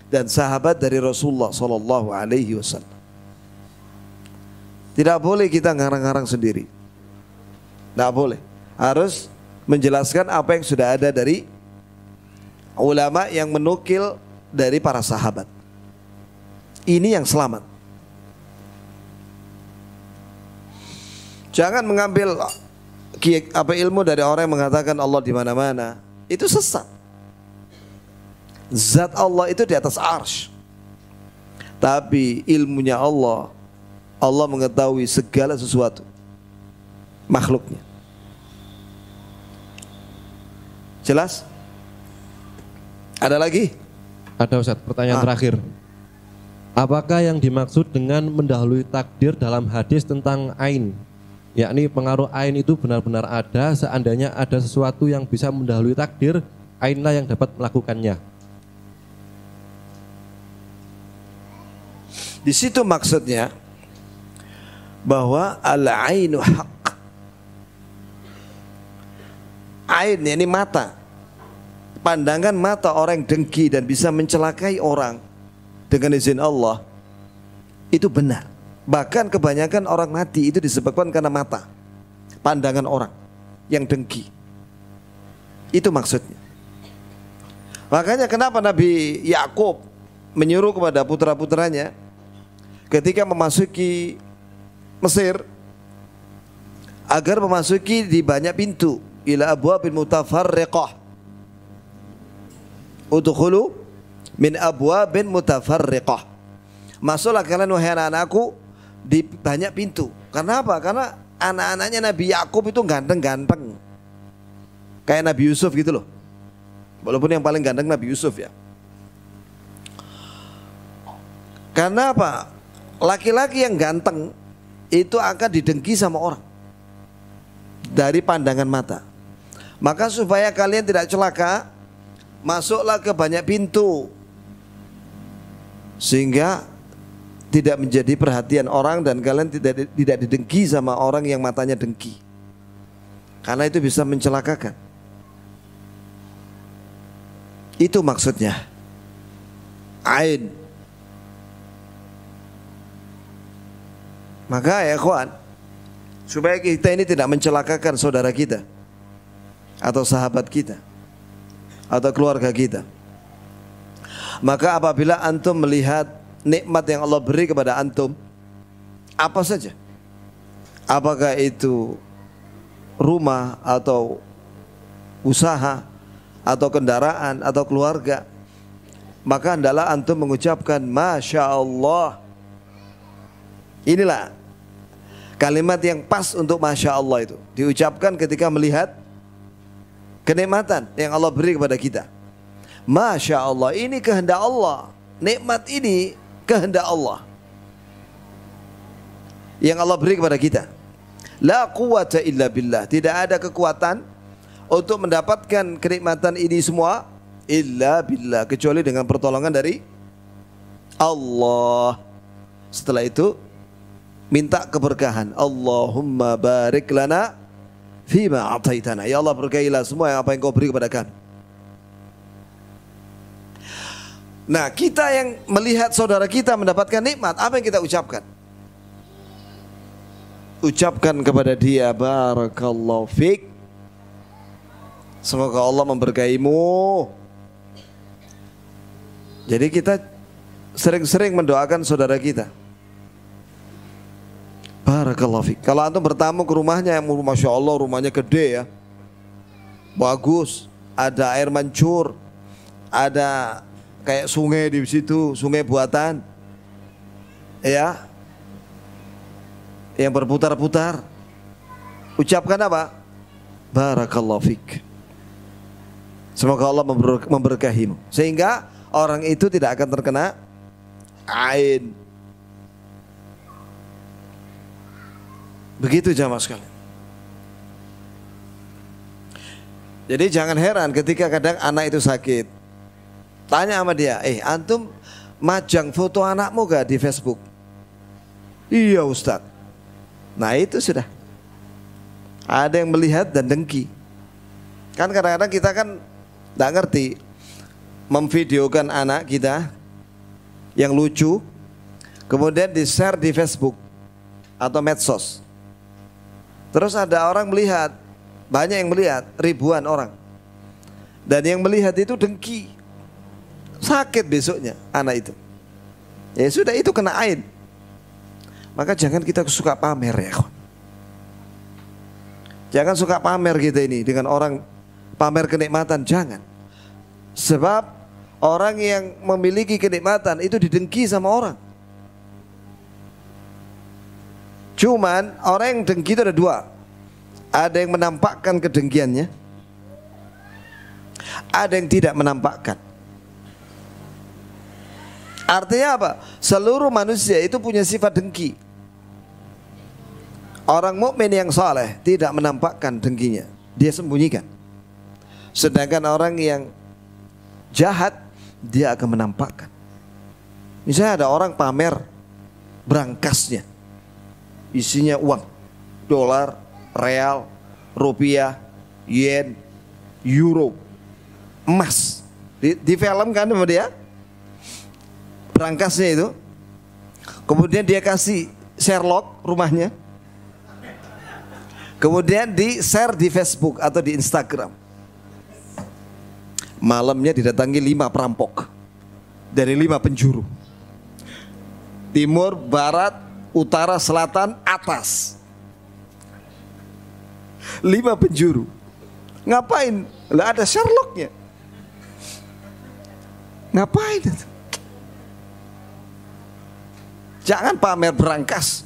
Speaker 1: Dan sahabat dari Rasulullah sallallahu alaihi wasallam. Tidak boleh kita ngarang-ngarang sendiri. Tidak boleh. Harus menjelaskan apa yang sudah ada dari ulama yang menukil dari para sahabat. Ini yang selamat. Jangan mengambil ilmu dari orang yang mengatakan Allah di mana-mana. Itu sesat. Zat Allah itu di atas arsy. Tapi ilmunya Allah, Allah mengetahui segala sesuatu makhluknya. Jelas? Ada lagi?
Speaker 2: Ada Ustaz, pertanyaan terakhir. Apakah yang dimaksud dengan mendahului takdir dalam hadis tentang ain? Yakni pengaruh ain itu benar-benar ada, seandainya ada sesuatu yang bisa mendahului takdir, ainlah yang dapat melakukannya.
Speaker 1: Di situ maksudnya bahwa al-ainu haq. Ain ini mata. Pandangan mata orang dengki dan bisa mencelakai orang dengan izin Allah itu benar. Bahkan kebanyakan orang mati itu disebabkan karena mata, pandangan orang yang dengki. Itu maksudnya. Makanya kenapa Nabi Yakub menyuruh kepada putra-putranya ketika memasuki Mesir agar memasuki di banyak pintu, ila abwabil mutafarriqah, udkhulu min abwabin mutafarriqah. Masuklah kalian wahai anak-anakku di banyak pintu. Karena apa? Karena anak-anaknya Nabi Yakub itu ganteng-ganteng, kayak Nabi Yusuf gitu loh. Walaupun yang paling ganteng Nabi Yusuf ya. Karena apa? Laki-laki yang ganteng itu akan didengki sama orang dari pandangan mata. Maka supaya kalian tidak celaka, masuklah ke banyak pintu sehingga tidak menjadi perhatian orang dan kalian tidak didengki sama orang yang matanya dengki. Karena itu bisa mencelakakan. Itu maksudnya. Ain. Maka ya kawan, supaya kita ini tidak mencelakakan saudara kita atau sahabat kita atau keluarga kita, maka apabila antum melihat nikmat yang Allah beri kepada antum, apa saja, apakah itu rumah atau usaha atau kendaraan atau keluarga, maka hendaklah antum mengucapkan Masya Allah. Inilah kalimat yang pas untuk Masya Allah itu diucapkan ketika melihat kenikmatan yang Allah beri kepada kita. Masya Allah, ini kehendak Allah. Nikmat ini kehendak Allah yang Allah beri kepada kita. La quwata illa billah. Tidak ada kekuatan untuk mendapatkan kenikmatan ini semua illa billah, kecuali dengan pertolongan dari Allah. Setelah itu minta keberkahan. Allahumma barik lana fima ataitana. Ya Allah, berkailah semua yang apa yang kau beri kepada kami. Nah, kita yang melihat saudara kita mendapatkan nikmat, apa yang kita ucapkan? Ucapkan kepada dia barakallahu fik, Semoga Allah memberkahimu. Jadi kita sering-sering mendoakan saudara kita. Barakallahu fiik. Kalau antum bertamu ke rumahnya yang Masya Allah rumahnya gede ya, bagus, ada air mancur, ada kayak sungai di situ, sungai buatan ya, yang berputar-putar, ucapkan apa? Barakallahu fiik. Semoga Allah memberkahimu, sehingga orang itu tidak akan terkena ain. Begitu jamaah sekalian. Jadi jangan heran ketika kadang anak itu sakit, tanya sama dia, antum majang foto anakmu gak di Facebook? Iya Ustadz. Nah itu sudah ada yang melihat dan dengki. Kan kadang-kadang kita kan tidak ngerti memvideokan anak kita yang lucu, kemudian di-share di Facebook atau medsos. Terus ada orang melihat, banyak yang melihat, ribuan orang. Dan yang melihat itu dengki, sakit besoknya anak itu. Ya sudah, itu kena ain. Maka jangan kita suka pamer ya. Jangan suka pamer kita ini dengan orang, pamer kenikmatan, jangan. Sebab orang yang memiliki kenikmatan itu didengki sama orang. Cuman orang yang dengki itu ada dua. Ada yang menampakkan kedengkiannya, ada yang tidak menampakkan. Artinya apa? Seluruh manusia itu punya sifat dengki. Orang mukmin yang saleh tidak menampakkan dengkinya, dia sembunyikan. Sedangkan orang yang jahat, dia akan menampakkan. Misalnya ada orang pamer berangkasnya, isinya uang, dolar, real, rupiah, yen, euro, emas. Di film kan sama dia berangkasnya itu. Kemudian dia kasih Sherlock rumahnya, kemudian di share di Facebook atau di Instagram. Malamnya didatangi 5 perampok dari 5 penjuru, timur, barat, utara, selatan, atas. 5 penjuru. Ngapain? Lah ada Sherlocknya. Ngapain itu? Jangan pamer berangkas.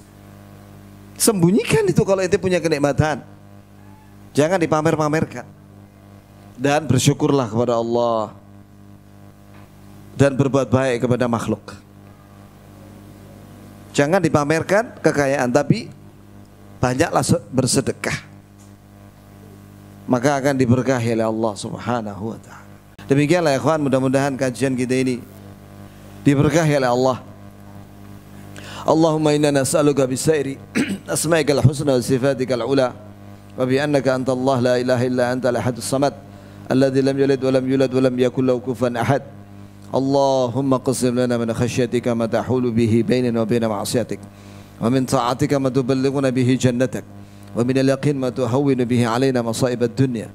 Speaker 1: Sembunyikan itu kalau ente punya kenikmatan. Jangan dipamer-pamerkan. Dan bersyukurlah kepada Allah, dan berbuat baik kepada makhluk. Jangan dipamerkan kekayaan, tapi banyaklah bersedekah, maka akan diberkahi oleh Allah Subhanahu wa ta'ala. Demikianlah ya ikhwan, mudah-mudahan kajian kita ini diberkahi oleh Allah. Allahumma inna nas'aluka bisairi asma'ikal husna wa sifatikal ula, wa bi annaka anta Allah la ilaha illa anta al-ahadus samad alladzi lam yalid wa lam yulad wa lam yakul lahu kufuwan ahad. Allahumma qsim lana min khashyatika ma tahulu bihi bainana wa bain ma'siyatik, wa min ta'atika ma tuballighuna bihi jannatak, wa min al-yaqin ma tuhawwinu bihi alaina masa'ib ad-dunya.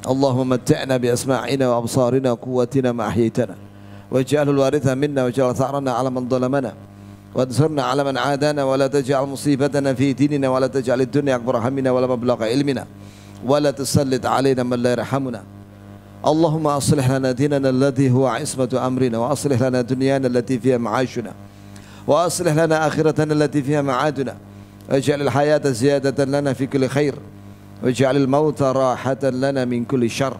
Speaker 1: Allahumma matti'na bi asma'ina wa absarina wa quwwatina ma ahyaytana, waj'alhu al-waritha minna waj'al tha'rana 'ala man dhalamana wansurna 'ala man 'adana, wa la taj'al musibatana fi dinina, wa la taj'al ad-dunya akbar hammina wa la mablagha ilmina, wa la tusallit 'alaina man la yarhamuna. اللهم أصلح لنا ديننا الذي هو عصمة أمرنا، وأصلح لنا دنيانا التي فيها معاشنا، وأصلح لنا آخرتنا التي فيها معادنا، واجعل الحياة زيادة لنا في كل خير، واجعل الموت راحة لنا من كل شر.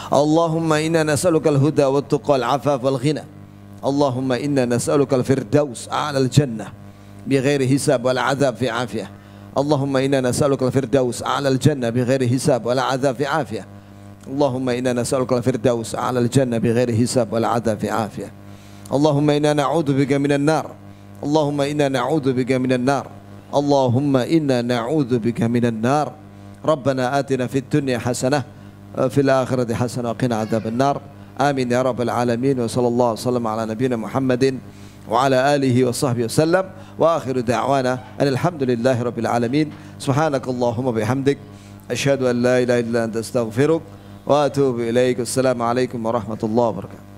Speaker 1: اللهم إنا نسألك الهدى والتقى والعفاف والغنى. اللهم إنا نسألك الفردوس أعلى الجنة بغير حساب ولا عذاب في عافية. اللهم إنا نسألك الفردوس أعلى الجنة بغير حساب ولا عذاب في عافية. اللهم إنا نسألك الفردوس على الجنة بغير حساب ولا عذاب في عافية. اللهم إنا نعوذ بك من النار. اللهم إنا نعوذ بك من النار. اللهم إنا نعوذ بك من النار. ربنا آتنا في الدنيا حسنة وفي الآخرة حسنة وقنا عذاب النار. آمين يا رب العالمين. وصلى الله وسلم على نبينا محمد وعلى آله وصحبه وسلم. وآخر دعوانا أن الحمد لله رب العالمين. سبحانك اللهم وبحمدك asyhadu an la ilaha illa anta astaghfiruk wa atubu ilaik. Assalamualaikum warahmatullahi wabarakatuh.